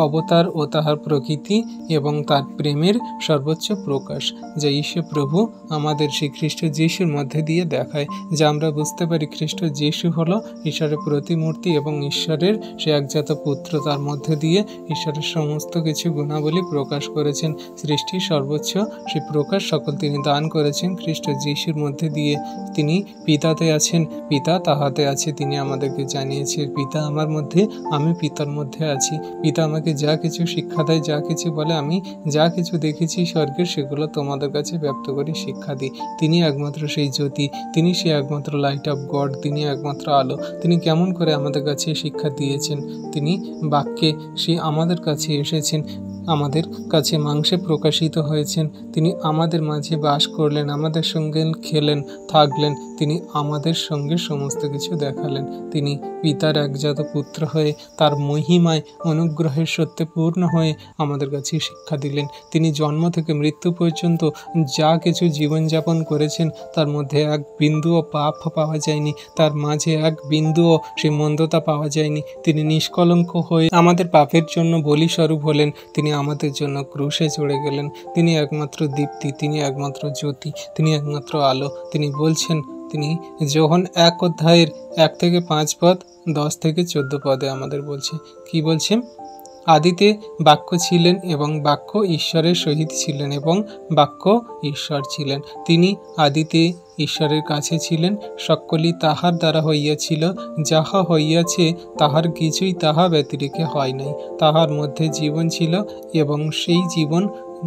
অবতার ও তাহার প্রকৃতি এবং তার প্রেমের সর্বোচ্চ প্রকাশ, যা ঈশ্বর প্রভু আমাদের সেই খ্রিস্ট যীশুর মধ্যে দিয়ে দেখায়, যা আমরা বুঝতে পারি খ্রিস্ট যীশু হলো ঈশ্বরের প্রতিমূর্তি এবং ঈশ্বরের সে একজাত পুত্র। তার মধ্যে দিয়ে ঈশ্বরের সমস্ত কিছু গুণাবলী প্রকাশ করেছেন, সৃষ্টির সর্বোচ্চ সেই প্রকাশ সকল তিনি দান করেছেন খ্রিস্ট যীশুর মধ্যে দিয়ে। তিনি পিতাতে আছেন, পিতা তাহাতে আছে, তিনি আমাদেরকে জানিয়েছেন, পিতা আমার মধ্যে, আমি পিতার মধ্যে আছি। পিতা আমাকে যা কিছু শিক্ষা দেয়, যা কিছু বলে, আমি যা কিছু দেখেছি স্বর্গের, সেগুলো তোমাদের কাছে ব্যক্ত করে শিক্ষা দিই। তিনি একমাত্র সেই জ্যোতি, তিনি সেই একমাত্র লাইট অফ গড, তিনি একমাত্র আলো। তিনি কেমন করে আমাদের কাছে শিক্ষা দিয়েছেন? তিনি বাক্যে সেই আমাদের কাছে এসেছেন, আমাদের কাছে মাংসে প্রকাশিত হয়েছেন, তিনি আমাদের মাঝে বাস করলেন, আমাদের সঙ্গে খেলেন, থাকলেন, তিনি আমাদের সঙ্গে সমস্ত কিছু দেখালেন। তিনি পিতার একজাত পুত্র হয়ে তার মহিমায় অনুগ্রহের সত্যে পূর্ণ হয়ে আমাদের কাছে শিক্ষা দিলেন। তিনি জন্ম থেকে মৃত্যু পর্যন্ত যা কিছু জীবনযাপন করেছেন তার মধ্যে এক বিন্দুও পাপ পাওয়া যায়নি, তার মাঝে এক বিন্দুও সেই মন্দতা পাওয়া যায়নি। তিনি নিষ্কলঙ্ক হয়ে আমাদের পাপের জন্য বলিস্বরূপ হলেন, তিনি আমাদের জন্য ক্রুশে চড়ে গেলেন। তিনি একমাত্র দীপ্তি, তিনি একমাত্র জ্যোতি, তিনি একমাত্র আলো। তিনি বলছেন, তিনি যোহন 1 অধ্যায়ের 1 থেকে 5 পদ 10 থেকে 14 পদে আমাদের বলছে, কি বলছেন? আদিতে বাক্য ছিলেন এবং বাক্য ঈশ্বরের সহিত ছিলেন এবং বাক্য ঈশ্বর ছিলেন। তিনি আদিতে ঈশ্বরের কাছে ছিলেন। সকলই তাহার দ্বারা হইয়াছিল, যাহা হইয়াছে তাহার কিছুই তাহা ব্যতিরেকে হয় নাই। তাহার মধ্যে জীবন ছিল এবং সেই জীবন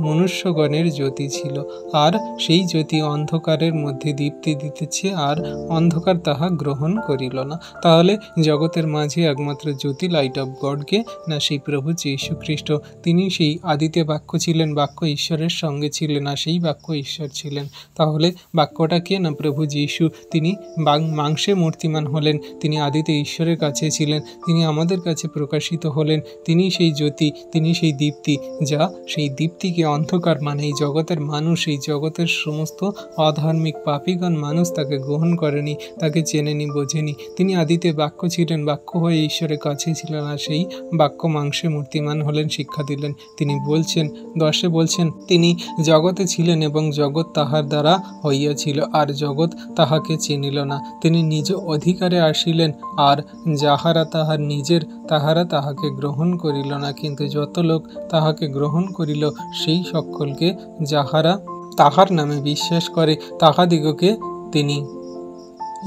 মনুষ্যগণের জ্যোতি ছিল, আর সেই জ্যোতি অন্ধকারের মধ্যে দীপ্তি দিতেছে, আর অন্ধকার তাহা গ্রহণ করিল না। তাহলে জগতের মাঝে একমাত্র জ্যোতি, লাইট অফ গডকে না সেই প্রভু যীশু খ্রিস্ট। তিনি সেই আদিতে বাক্য ছিলেন, বাক্য ঈশ্বরের সঙ্গে ছিলেন, আর সেই বাক্য ঈশ্বর ছিলেন। তাহলে বাক্যটা কে? না প্রভু যীশু। তিনি মাংসে মূর্তিমান হলেন, তিনি আদিতে ঈশ্বরের কাছে ছিলেন, তিনি আমাদের কাছে প্রকাশিত হলেন। তিনি সেই জ্যোতি, তিনি সেই দীপ্তি, যা সেই দীপ্তিকে অন্ধকার মানে এই জগতের মানুষ, এই জগতের সমস্ত অধার্মিক পাপীগণ মানুষ তাকে গ্রহণ করেনি, তাকে চেনেনি, বোঝেনি। তিনি আদিতে বাক্য ছিলেন, বাক্য হয়ে ঈশ্বরের কাছে ছিলেন, আর সেই বাক্য মাংসে মূর্তিমান হলেন, শিক্ষা দিলেন। তিনি বলছেন 10 বলছেন, তিনি জগতে ছিলেন এবং জগৎ তাহার দ্বারা হইয়াছিল, আর জগৎ তাহাকে চিনিল না। তিনি নিজ অধিকারে আসিলেন, আর যাহারা তাহার নিজের তাহারা তাহাকে গ্রহণ করিল না। কিন্তু যত লোক তাহাকে গ্রহণ করিল, সেই সকলকে যাহারা তাহার নামে বিশ্বাস করে তাহাদিগকে তিনি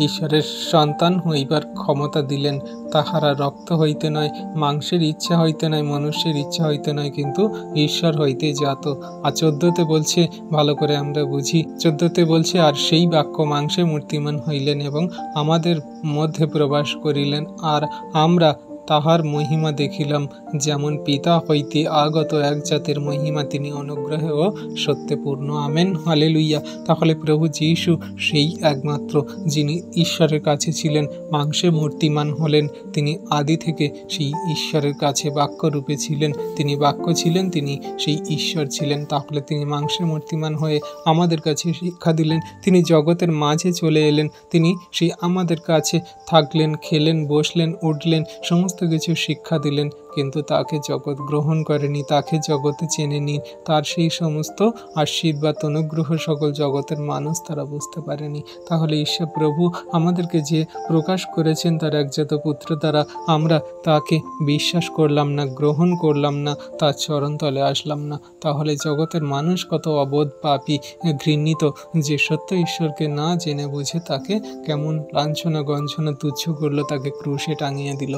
ঈশ্বরের সন্তান হইবার ক্ষমতা দিলেন। তাহারা রক্ত হইতে নয়, মাংসের ইচ্ছা হইতে নয়, মনুষ্যের ইচ্ছা হইতে নয়, কিন্তু ঈশ্বর হইতে জাত। আর 14তে বলছে, ভালো করে আমরা বুঝি, 14তে বলছে, আর সেই বাক্য মাংসে মূর্তিমান হইলেন এবং আমাদের মধ্যে প্রবাস করিলেন, আর আমরা তাহার মহিমা দেখিলাম, যেমন পিতা হইতে আগত এক জাতের মহিমা, তিনি অনুগ্রহে ও সত্যে পূর্ণ। Amen, hallelujah. তাহলে প্রভু যীশু সেই একমাত্র যিনি ঈশ্বরের কাছে ছিলেন, মাংসে মূর্তিমান হলেন। তিনি আদি থেকে সেই ঈশ্বরের কাছে বাক্য রূপে ছিলেন, তিনি বাক্য ছিলেন, তিনি সেই ঈশ্বর ছিলেন। তাহলে তিনি মাংসে মূর্তিমান হয়ে আমাদের কাছে শিক্ষা দিলেন, তিনি জগতের মাঝে চলে এলেন, তিনি সেই আমাদের কাছে থাকলেন, খেলেন, বসলেন, উঠলেন, সমস্ত কিছু শিক্ষা দিলেন। কিন্তু তাকে জগৎ গ্রহণ করেনি, তাকে জগতে চেনেনি। তার সেই সমস্ত আশীর্বাদ অনুগ্রহ সকল জগতের মানুষ তারা বুঝতে পারেনি। তাহলে ঈশ্বর প্রভু আমাদেরকে যে প্রকাশ করেছেন তার একজাত পুত্র দ্বারা, আমরা তাকে বিশ্বাস করলাম না, গ্রহণ করলাম না, তার চরণতলে আসলাম না। তাহলে জগতের মানুষ কত অবোধ, পাপী, ঘৃণিত, যে সত্য ঈশ্বরকে না জেনে বুঝে তাকে কেমন লাঞ্ছনা গঞ্জনা তুচ্ছ করলো, তাকে ক্রুশে টাঙিয়ে দিল।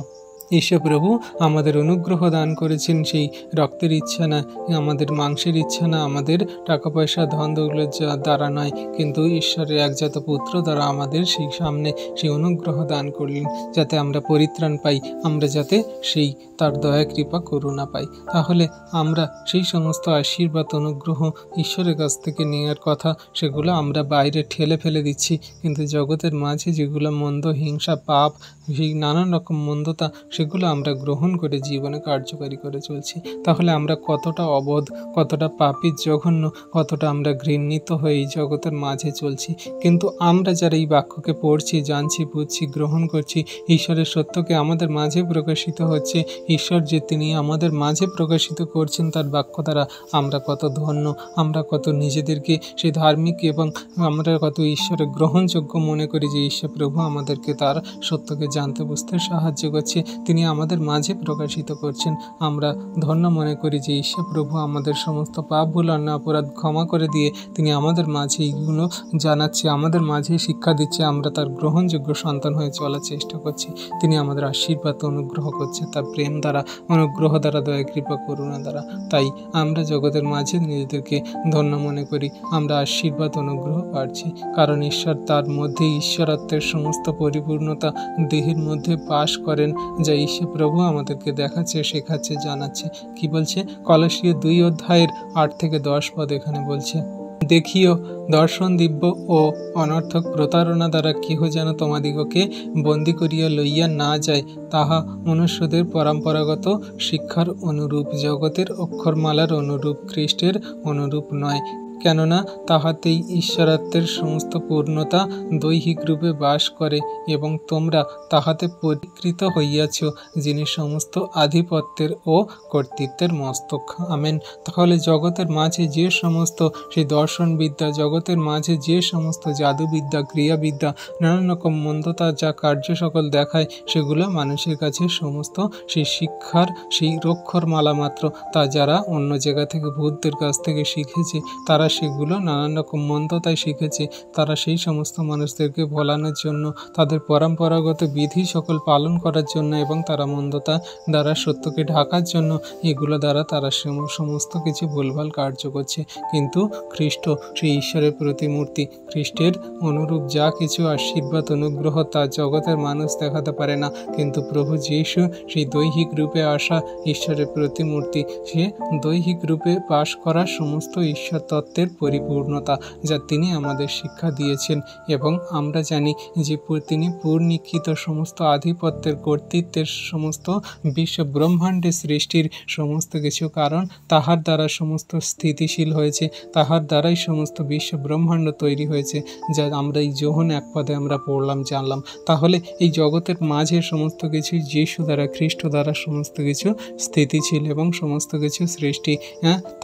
ঈশ্বর প্রভু আমাদের অনুগ্রহ দান করেছেন সেই রক্তের ইচ্ছা না, আমাদের মাংসের ইচ্ছা না, আমাদের টাকা পয়সা ধন দৌলত দ্বারা নয়, কিন্তু ঈশ্বরের একজাত পুত্র দ্বারা আমাদের সেই সামনে সেই অনুগ্রহ দান করলেন, যাতে আমরা পরিত্রাণ পাই, আমরা যাতে সেই তার দয়া কৃপা করুণা পাই। তাহলে আমরা সেই সমস্ত আশীর্বাদ অনুগ্রহ ঈশ্বরের কাছ থেকে নেওয়ার কথা, সেগুলো আমরা বাইরে ঠেলে ফেলে দিচ্ছি, কিন্তু জগতের মাঝে যেগুলো মন্দ, হিংসা, পাপ, সেই নানান রকম মন্দতা, সেগুলো আমরা গ্রহণ করে জীবনে কার্যকারী করে চলছি। তাহলে আমরা কতটা অবোধ, কতটা পাপী, জঘন্য, কতটা আমরা ঘৃণিত হয়ে এই জগতের মাঝে চলছি। কিন্তু আমরা যারা এই বাক্যকে পড়ছি, জানছি, বুঝছি, গ্রহণ করছি, ঈশ্বরের সত্যকে আমাদের মাঝে প্রকাশিত হচ্ছে, ঈশ্বর যে তিনি আমাদের মাঝে প্রকাশিত করছেন তার বাক্য দ্বারা, আমরা কত ধন্য, আমরা কত নিজেদেরকে সেই ধার্মিক এবং আমরা কত ঈশ্বরের গ্রহণযোগ্য মনে করি যে ঈশ্বর প্রভু আমাদেরকে তার সত্যকে জানতে বুঝতে সাহায্য করছে, তিনি আমাদের মাঝে প্রকাশিত করছেন। আমরা ধন্য মনে করি যে ঈশ্বর প্রভু আমাদের সমস্ত পাপ, ভুল, অন্যায়, অপরাধ ক্ষমা করে দিয়ে তিনি আমাদের মাঝে এইগুলো জানাচ্ছে, আমাদের মাঝে শিক্ষা দিচ্ছে, আমরা তার গ্রহণযোগ্য সন্তান হয়ে চলার চেষ্টা করছি। তিনি আমাদের আশীর্বাদ অনুগ্রহ করছে তার প্রেম দ্বারা, অনুগ্রহ দ্বারা, দয়া কৃপা করুণা দ্বারা। তাই আমরা জগতের মাঝে নিজেদেরকে ধন্য মনে করি, আমরা আশীর্বাদ অনুগ্রহ পাচ্ছি, কারণ ঈশ্বর তার মধ্যে ঈশ্বরত্বের সমস্ত পরিপূর্ণতা দেহের মধ্যে বাস করেন, যা যা ঈশ্বর প্রভু আমাদেরকে দেখাচ্ছে, শেখাচ্ছে, জানাচ্ছে। কি বলছে? কলসীয় 2:8-10 পদ এখানে বলছে, দেখিও দর্শন দিব্য ও অনর্থক প্রতারণা দ্বারা কেহ যেন তোমাদিগকে বন্দী করিয়া লইয়া না যায়, তাহা মনুষ্যদের পরম্পরাগত শিক্ষার অনুরূপ, জগতের অক্ষরমালার অনুরূপ, খ্রিস্টের অনুরূপ নয়। কেননা তাহাতেই ঈশ্বরাত্মের সমস্ত পূর্ণতা দৈহিক রূপে বাস করে এবং তোমরা তাহাতে পরিকৃত হইয়াছ, যিনি সমস্ত আধিপত্যের ও কর্তৃত্বের মস্তক। আমেন। তাহলে জগতের মাঝে যে সমস্ত সেই দর্শনবিদ্যা, জগতের মাঝে যে সমস্ত জাদুবিদ্যা, ক্রিয়াবিদ্যা, নানান রকম মন্দতা যা কার্য সকল দেখায়, সেগুলো মানুষের কাছে সমস্ত সেই শিক্ষার সেই রক্ষরমালা মাত্র। তা যারা অন্য জায়গা থেকে ভূতদের কাছ থেকে শিখেছে, তারা সেগুলো নানান রকম মন্দতায় শিখেছে। তারা সেই সমস্ত মানুষদেরকে ভোলানোর জন্য, তাদের পরম্পরাগত বিধি সকল পালন করার জন্য এবং তারা মন্দতা দ্বারা সত্যকে ঢাকার জন্য এগুলো দ্বারা তারা সমস্ত কিছু ভুলভাল কার্য করছে। কিন্তু খ্রিস্ট সেই ঈশ্বরের প্রতিমূর্তি, খ্রিস্টের অনুরূপ যা কিছু আশীর্বাদ অনুগ্রহ তা জগতের মানুষ দেখাতে পারে না। কিন্তু প্রভু যীশু সেই দৈহিক রূপে আসা ঈশ্বরের প্রতিমূর্তি, সে দৈহিক রূপে বাস করা সমস্ত ঈশ্বর তত্ত্বের পরিপূর্ণতা, যা তিনি আমাদের শিক্ষা দিয়েছেন। এবং আমরা জানি যে তিনি পূর্ণীকৃত সমস্ত আধিপত্যের, কর্তৃত্বের, সমস্ত বিশ্ব ব্রহ্মাণ্ডের সৃষ্টির সমস্ত কিছু, কারণ তাহার দ্বারা সমস্ত স্থিতিশীল হয়েছে, তাহার দ্বারাই সমস্ত বিশ্ব ব্রহ্মাণ্ড তৈরি হয়েছে, যা আমরা এই যোহন 1 পদে আমরা পড়লাম, জানলাম। তাহলে এই জগতের মাঝে সমস্ত কিছু যীশু দ্বারা, খ্রিস্ট দ্বারা সমস্ত কিছু স্থিতিশীল এবং সমস্ত কিছু সৃষ্টি।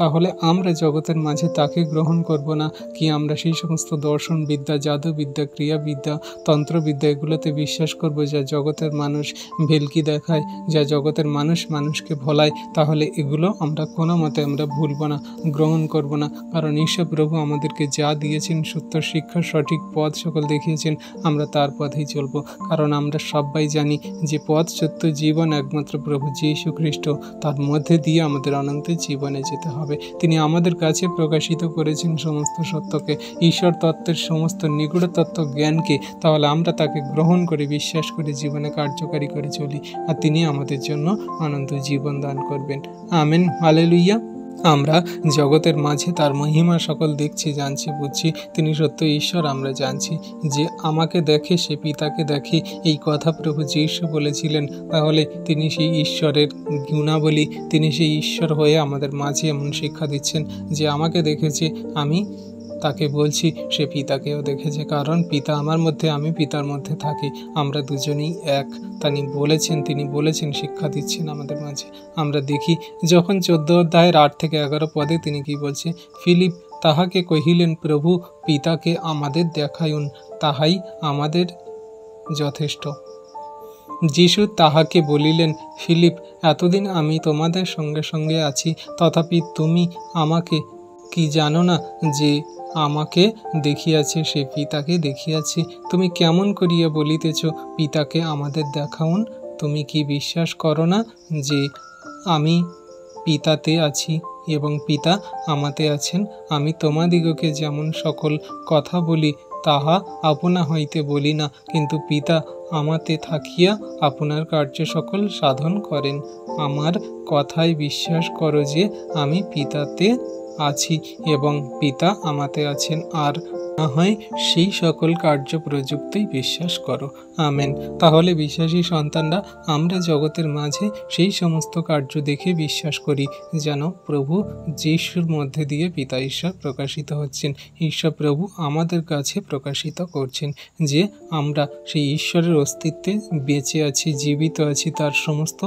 তাহলে আমরা জগতের মাঝে তাকে গ্রহণ করব না কি আমরা সেই সমস্ত দর্শনবিদ্যা, জাদুবিদ্যা, ক্রিয়াবিদ্যা, তন্ত্রবিদ্যা এগুলোতে বিশ্বাস করব যা জগতের মানুষ ভেলকি দেখায়, যা জগতের মানুষ মানুষকে ভোলায়? তাহলে এগুলো আমরা কোনো মতে আমরা ভুলব না, গ্রহণ করব না। কারণ ঈশ্বর প্রভু আমাদেরকে যা দিয়েছেন, সত্য শিক্ষা, সঠিক পথ সকল দেখিয়েছেন, আমরা তার পথেই চলব। কারণ আমরা সবাই জানি যে পথ, সত্য, জীবন একমাত্র প্রভু যীশু খ্রিস্ট, তার মধ্যে দিয়ে আমাদের অনন্ত জীবনে যেতে হবে। তিনি আমাদের কাছে প্রকাশিত করেছেন সমস্ত সত্যকে, ঈশ্বর তত্ত্বের সমস্ত নিগুড় তত্ত্ব জ্ঞানকে। তাহলে আমরা তাকে গ্রহণ করে, বিশ্বাস করে জীবনে কার্যকারী করে চলি, আর তিনি আমাদের জন্য অনন্ত জীবন দান করবেন। Amen, hallelujah. আমরা জগতের মাঝে তার মহিমা সকল দেখছি, জানছি, বুঝছি। তিনি সত্য ঈশ্বর। আমরা জানছি যে আমাকে দেখে সে পিতাকে দেখে, এই কথা প্রভু যীশু বলেছিলেন। তাহলে তিনি সেই ঈশ্বরের গুণাবলী, তিনি সেই ঈশ্বর হয়ে আমাদের মাঝে এমন শিক্ষা দিচ্ছেন যে আমাকে দেখেছে, আমি তাকে বলছি, সে পিতাকেও দেখেছে। কারণ পিতা আমার মধ্যে, আমি পিতার মধ্যে থাকি, আমরা দুজনেই এক। তিনি বলেছেন, শিক্ষা দিচ্ছেন আমাদের মাঝে। আমরা দেখি যখন 14:8-11 পদে তিনি কি বলছে? ফিলিপ তাহাকে কহিলেন, প্রভু পিতাকে আমাদের দেখায়ুন, তাহাই আমাদের যথেষ্ট। যীশু তাহাকে বলিলেন, ফিলিপ, এতদিন আমি তোমাদের সঙ্গে সঙ্গে আছি, তথাপি তুমি আমাকে কি জানো না যে আমাকে দেখিয়াছে সে পিতাকে দেখিয়াছে? তুমি কেমন করিয়া বলিতেছ, পিতাকে আমাদের দেখাউন? তুমি কি বিশ্বাস করো না যে আমি পিতাতে আছি এবং পিতা আমাতে আছেন? আমি তোমাদিগকে যেমন সকল কথা বলি, তাহা আপনা হইতে বলি না, কিন্তু পিতা আমাতে থাকিয়া আপনার কার্য সকল সাধন করেন। আমার কথায় বিশ্বাস করো যে আমি পিতাতে আছি এবং পিতা আমাতে আছেন, আর না হয় সেই সকল কার্য প্রযুক্তই বিশ্বাস করো। আমেন। তাহলে বিশ্বাসী সন্তানরা আমরা জগতের মাঝে সেই সমস্ত কার্য দেখে বিশ্বাস করি যেন প্রভু যীশুর মধ্যে দিয়ে পিতা ঈশ্বর প্রকাশিত হচ্ছেন। ঈশ্বর প্রভু আমাদের কাছে প্রকাশিত করছেন যে আমরা সেই ঈশ্বরের অস্তিত্বে বেঁচে আছি, জীবিত আছি, তার সমস্ত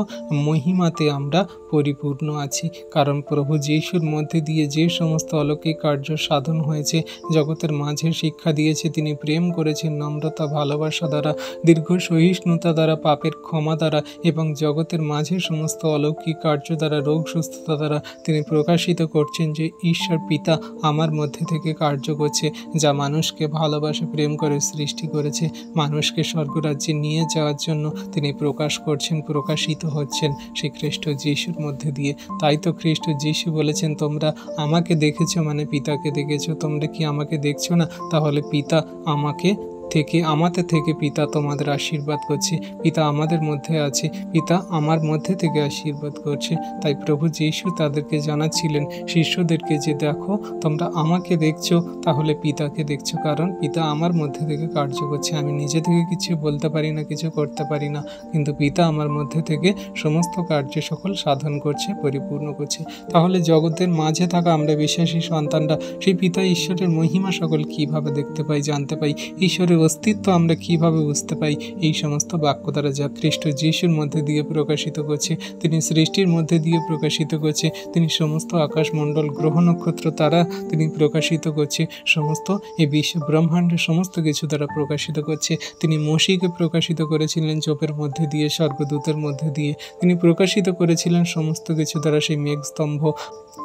মহিমাতে আমরা পরিপূর্ণ আছি। কারণ প্রভু যীশুর মধ্যে দিয়ে যে সমস্ত অলৌকিক কার্য সাধন হয়েছে, জগতের মাঝে শিক্ষা দিয়েছে, তিনি প্রেম করেছেন নম্রতা, ভালোবাসা দ্বারা, দীর্ঘ সহিষ্ণুতা দ্বারা, পাপের ক্ষমা দ্বারা এবং জগতের মাঝে সমস্ত অলৌকিক কার্য দ্বারা, রোগ সুস্থতা দ্বারা তিনি প্রকাশিত করছেন যে ঈশ্বর পিতা আমার মধ্যে থেকে কার্য করছে, যা মানুষকে ভালোবাসে, প্রেম করে সৃষ্টি করেছে, মানুষকে স্বর্গরাজ্যে নিয়ে যাওয়ার জন্য তিনি প্রকাশ করছেন, প্রকাশিত হচ্ছেন সেই খ্রিস্ট যীশুর মধ্যে দিয়ে। তাই তো খ্রিস্ট যীশু বলেছেন, তোমরা আমাকে দেখেছো মানে পিতাকে দেখেছো। তোমরা কি আমাকে দেখছো না? তাহলে পিতা আমাকে থেকে আমাদের থেকে পিতা তোমাদের আশীর্বাদ করছে, পিতা আমাদের মধ্যে আছে, পিতা আমার মধ্যে থেকে আশীর্বাদ করছে। তাই প্রভু যীশু তাদেরকে জানাচ্ছিলেন শিষ্যদেরকে যে দেখো তোমরা আমাকে দেখছো তাহলে পিতাকে দেখছো, কারণ পিতা আমার মধ্যে থেকে কার্য করছে। আমি নিজে থেকে কিছু বলতে পারি না, কিছু করতে পারি না, কিন্তু পিতা আমার মধ্যে থেকে সমস্ত কার্য সকল সাধন করছে, পরিপূর্ণ করছে। তাহলে জগতের মাঝে থাকা আমরা বিশ্বাসী সন্তানরা সেই পিতা ঈশ্বরের মহিমা সকল কিভাবে দেখতে পাই, জানতে পাই, ঈশ্বরের অস্তিত্ব আমরা কিভাবে বুঝতে পাই? এই সমস্ত বাক্য দ্বারা যা খ্রিস্ট যিশুর মধ্যে দিয়ে প্রকাশিত করছে, তিনি সৃষ্টির মধ্যে দিয়ে প্রকাশিত করছে, তিনি সমস্ত আকাশমণ্ডল গ্রহ নক্ষত্র তারা তিনি প্রকাশিত করছে, সমস্ত এই বিশ্ব ব্রহ্মাণ্ডের সমস্ত কিছু দ্বারা প্রকাশিত করছে। তিনি মসিকে প্রকাশিত করেছিলেন চোপের মধ্যে দিয়ে, স্বর্গদূতের মধ্যে দিয়ে তিনি প্রকাশিত করেছিলেন সমস্ত কিছু দ্বারা, সেই মেঘস্তম্ভ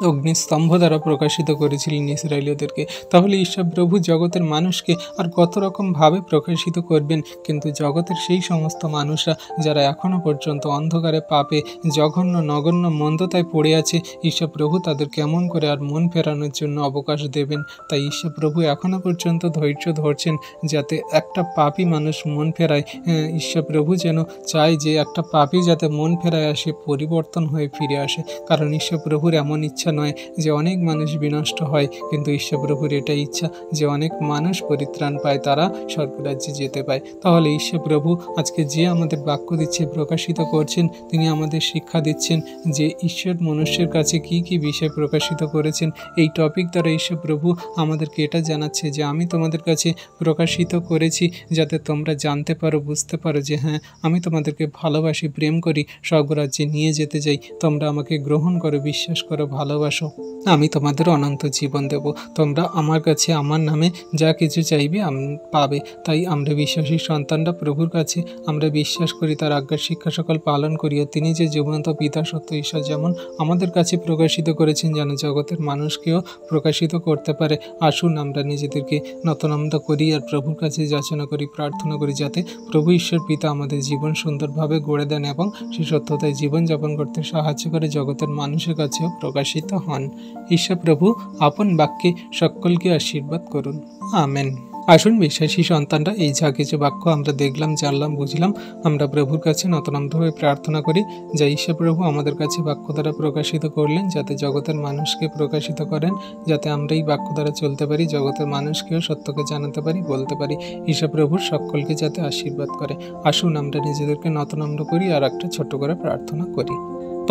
অগ্নিস্তম্ভ দ্বারা প্রকাশিত করেছিলেন ইসরায়েলীয়দেরকে। তাহলে ঈশ্বর প্রভু জগতের মানুষকে আর কত রকমভাবে প্রকাশিত করবেন, কিন্তু জগতের সেই সমস্ত মানুষরা যারা এখনও পর্যন্ত অন্ধকারে পাপে জঘন্য নগণ্য মন্দতায় পড়ে আছে, ঈশ্বর প্রভু তাদের কেমন করে আর মন ফেরানোর জন্য অবকাশ দেবেন। তাই ঈশ্বর প্রভু এখনও পর্যন্ত ধৈর্য ধরছেন যাতে একটা পাপী মানুষ মন ফেরায়। ঈশ্বর প্রভু যেন চায় যে একটা পাপী যাতে মন ফেরায় আসে, পরিবর্তন হয়ে ফিরে আসে, কারণ ঈশ্বর প্রভুর এমন ইচ্ছা নয় যে অনেক মানুষ বিনষ্ট হয়, কিন্তু ঈশ্বর প্রভুর এটাই ইচ্ছা যে অনেক মানুষ পরিত্রাণ পায়, তারা স্বর্গরাজ্যে যেতে পায়। তাহলে ঈশ্বর প্রভু আজকে যে আমাদের বাক্য দিচ্ছে, প্রকাশিত করছেন, তিনি আমাদের শিক্ষা দিচ্ছেন যে ঈশ্বর মনুষ্যের কাছে কি কি বিষয় প্রকাশিত করেছেন। এই টপিক দ্বারা ঈশ্বর প্রভু আমাদেরকে এটা জানাচ্ছে যে আমি তোমাদের কাছে প্রকাশিত করেছি যাতে তোমরা জানতে পারো, বুঝতে পারো যে হ্যাঁ আমি তোমাদেরকে ভালোবাসি, প্রেম করি, স্বর্গরাজ্যে নিয়ে যেতে চাই। তোমরা আমাকে গ্রহণ করো, বিশ্বাস করো, ভালোবাসো, আমি তোমাদের অনন্ত জীবন দেব। তোমরা আমার কাছে আমার নামে যা কিছু চাইবে পাবে। তাই আমরা বিশ্বাসী সন্তানরা প্রভুর কাছে আমরা বিশ্বাস করি, তার আজ্ঞা শিক্ষা সকল পালন করি। তিনি যে জীবন্ত পিতা সত্য ঈশ্বর যেমন আমাদের কাছে প্রকাশিত করেছেন, যেন জগতের মানুষকেও প্রকাশিত করতে পারে। আসুন আমরা নিজেদেরকে নতনম্র করি আর প্রভুর কাছে যাচনা করি, প্রার্থনা করি যাতে প্রভু ঈশ্বর পিতা আমাদের জীবন সুন্দরভাবে গড়ে দেন এবং সেই সত্যতায় জীবনযাপন করতে সাহায্য করে জগতের মানুষের কাছেও প্রকাশিত হন। ঈশ্বর প্রভু আপন বাক্যে সকলকে আশীর্বাদ করুন। আমেন। আসুন বিশ্বাসী সন্তানরা এই যা কিছু বাক্য আমরা দেখলাম, জানলাম, বুঝলাম, আমরা প্রভুর কাছে নতনম্রভাবে প্রার্থনা করি যা ঈশ্বর প্রভু আমাদের কাছে বাক্য দ্বারা প্রকাশিত করলেন, যাতে জগতের মানুষকে প্রকাশিত করেন, যাতে আমরা এই বাক্য দ্বারা চলতে পারি, জগতের মানুষকেও সত্যকে জানাতে পারি, বলতে পারি। ঈশ্বর প্রভুর সকলকে যাতে আশীর্বাদ করে। আসুন আমরা নিজেদেরকে নতনম্র করি আর একটা ছোট্ট করে প্রার্থনা করি।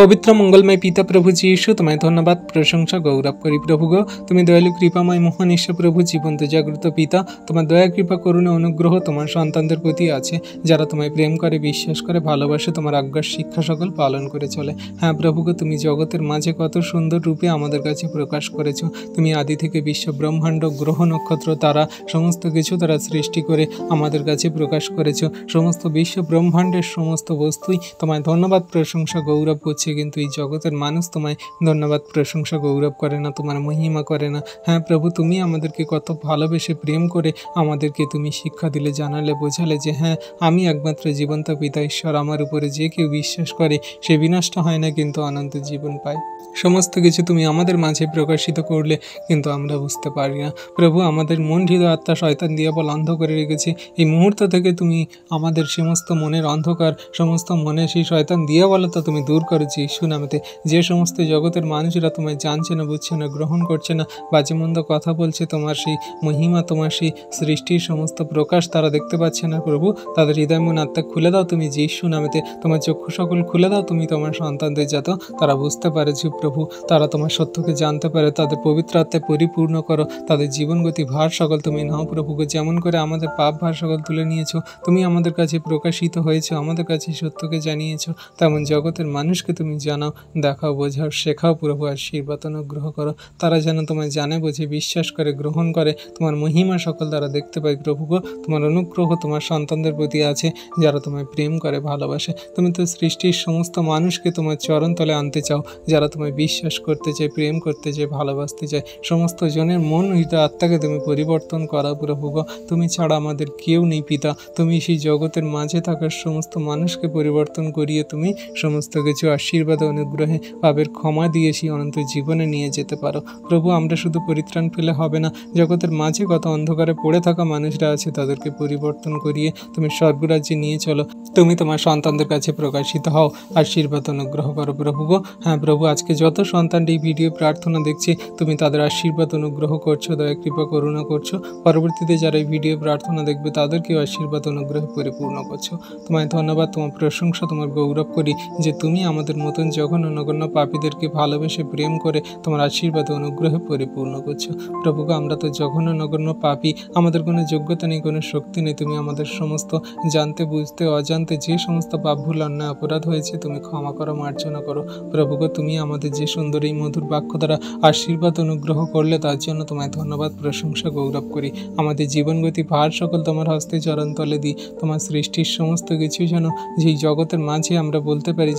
পবিত্র মঙ্গলময় পিতা প্রভু যীশু, তোমায় ধন্যবাদ, প্রশংসা, গৌরব করি। প্রভু গো, তুমি দয়ালু কৃপাময় মহান ঈশ্বর প্রভু, জীবন্ত জাগ্রত পিতা, তোমার দয়া কৃপা করুণা অনুগ্রহ তোমার সন্তানদের প্রতি আছে, যারা তোমায় প্রেম করে, বিশ্বাস করে, ভালোবাসে, তোমার আজ্ঞার শিক্ষা সকল পালন করে চলে। হ্যাঁ প্রভু গো, তুমি জগতের মাঝে কত সুন্দর রূপে আমাদের কাছে প্রকাশ করেছ। তুমি আদি থেকে বিশ্ব ব্রহ্মাণ্ড গ্রহ নক্ষত্র তারা সমস্ত কিছু তারা সৃষ্টি করে আমাদের কাছে প্রকাশ করেছ। সমস্ত বিশ্ব ব্রহ্মাণ্ডের সমস্ত বস্তুই তোমায় ধন্যবাদ, প্রশংসা, গৌরব করছে, কিন্তু এই জগতের মানুষ তোমায় ধন্যবাদ, প্রশংসা, গৌরব করে না, তোমার মহিমা করে না। হ্যাঁ প্রভু, তুমি আমাদেরকে কত ভালোবেসে প্রেম করে আমাদেরকে তুমি শিক্ষা দিলে, জানালে, বোঝালে যে হ্যাঁ আমি একমাত্র জীবন্ত পিতা ঈশ্বর, আমার উপরে যে কেউ বিশ্বাস করে সে বিনষ্ট হয় না কিন্তু অনন্ত জীবন পায়। সমস্ত কিছু তুমি আমাদের মাঝে প্রকাশিত করলে, কিন্তু আমরা বুঝতে পারি না। প্রভু, আমাদের মন, হৃদয়, আত্মা শয়তান দিয়াবল অন্ধ করে রেখেছে। এই মুহূর্ত থেকে তুমি আমাদের সমস্ত মনের অন্ধকার, সমস্ত মনে সেই শয়তান দিয়াবলতা তুমি দূর করেছি যীশু নামেতে। যে সমস্ত জগতের মানুষেরা তোমায় জানছে না, বুঝছে না, গ্রহণ করছে না, বাজে মন্দ কথা বলছে, তোমার সেই মহিমা, তোমার সেই সৃষ্টির সমস্ত প্রকাশ তারা দেখতে পাচ্ছে না প্রভু, তাদের হৃদয় মন আত্মা খুলে দাও তুমি যীশু নামেতে। তোমার চক্ষু সকল খুলে দাও তুমি তোমার সন্তানদের, যাতে তারা বুঝতে পারে যে প্রভু, তারা তোমার সত্যকে জানতে পারে, তাদের পবিত্র আত্মায় পরিপূর্ণ করো, তাদের জীবনগতি ভার সকল তুমি নাও প্রভুকে। যেমন করে আমাদের পাপ ভার সকল তুলে নিয়েছো, তুমি আমাদের কাছে প্রকাশিত হয়েছো, আমাদের কাছে সত্যকে জানিয়েছো, তেমন জগতের মানুষকে তুমি জানাও, দেখাও, বোঝাও, শেখাও প্রভু। আশীর্বাদ অনুগ্রহ করো, তারা যেন তোমায় জানে, বোঝে, বিশ্বাস করে, গ্রহণ করে, তোমার মহিমা সকল তারা দেখতে পায় প্রভু গো। তোমার অনুগ্রহ তোমার সন্তানদের প্রতি আছে, যারা তোমায় প্রেম করে, ভালোবাসে। তুমি তো সৃষ্টির সমস্ত মানুষকে তোমার চরণ তলে আনতে চাও, যারা তোমায় বিশ্বাস করতে চায়, প্রেম করতে চায়, ভালোবাসতে চায়। সমস্ত জনের মন, হৃদয়, আত্মাকে তুমি পরিবর্তন করা প্রভু গো। তুমি ছাড়া আমাদের কেউ নেই পিতা। তুমি সেই জগতের মাঝে থাকার সমস্ত মানুষকে পরিবর্তন করিয়ে তুমি সমস্ত কিছু আশীর্বাদ অনুগ্রহে পাপের ক্ষমা দিয়ে সেই অনন্ত জীবনে নিয়ে যেতে পারো। প্রভু, আমরা শুধু পরিত্রাণ পেলে হবে না, জগতের মাঝে কত অন্ধকারে পড়ে থাকা মানুষরা আছে তাদেরকে পরিবর্তন করিয়ে তুমি স্বর্গরাজ্যে নিয়ে চলো। তুমি তোমার সন্তানদের কাছে প্রকাশিত হও, আশীর্বাদ অনুগ্রহ করো প্রভু গো। হ্যাঁ প্রভু, আজকে যত সন্তানটি এই ভিডিও প্রার্থনা দেখছে তুমি তাদের আশীর্বাদ অনুগ্রহ করছো, দয়া কৃপা করুণা করছো। পরবর্তীতে যারা এই ভিডিও প্রার্থনা দেখবে তাদেরকেও আশীর্বাদ অনুগ্রহ পরিপূর্ণ করছো। তোমায় ধন্যবাদ, তোমার প্রশংসা, তোমার গৌরব করি যে তুমি আমাদের মতন জঘন্য নগণ্য পাপীদেরকে ভালোবেসে প্রেম করে তোমার আশীর্বাদ অনুগ্রহে পরিপূর্ণ করছো। প্রভুকে, আমরা তো জঘন্য নগণ্য পাপী, আমাদের কোনো যোগ্যতা নেই, কোনো শক্তি নেই। তুমি আমাদের সমস্ত জানতে বুঝতে অজান্তে যে সমস্ত পাপ ভুল অন্যায় অপরাধ হয়েছে তুমি ক্ষমা করো, মার্জনা করো। প্রভুকে, তুমি আমাদের যে সুন্দর এই মধুর বাক্য দ্বারা আশীর্বাদ অনুগ্রহ করলে তার জন্য তোমায় ধন্যবাদ, প্রশংসা, গৌরব করি। আমাদের জীবনগতি ভার সকল তোমার হস্তে চরণতলে দিই। তোমার সৃষ্টির সমস্ত কিছু যেন যেই জগতের মাঝে আমরা বলতে পারি,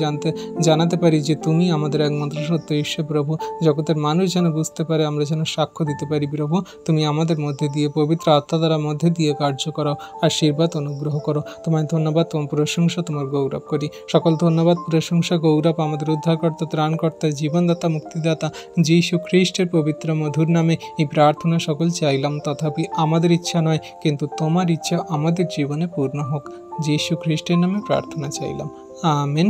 জানাতে পারি যে তুমি আমাদের একমাত্র সত্য ঈশ্বর। প্রভু, জগতের মানুষ যেন বুঝতে পারে, আমরা যেন সাক্ষ্য দিতে পারি প্রভু তুমি আমাদের মধ্যে দিয়ে পবিত্র আত্মা দ্বারা মধ্যে দিয়ে কার্য করো, আশীর্বাদ অনুগ্রহ করো। তোমায় ধন্যবাদ, তোমার প্রশংসা, তোমার গৌরব করি। সকল ধন্যবাদ, প্রশংসা, গৌরব আমাদের উদ্ধারকর্তা, ত্রাণকর্তা, জীবনদাতা, মুক্তিদাতা যীশু খ্রিস্টের পবিত্র মধুর নামে এই প্রার্থনা সকল চাইলাম। তথাপি আমাদের ইচ্ছা নয়, কিন্তু তোমার ইচ্ছা আমাদের জীবনে পূর্ণ হোক। যীশু খ্রিস্টের নামে প্রার্থনা চাইলাম, আমেন।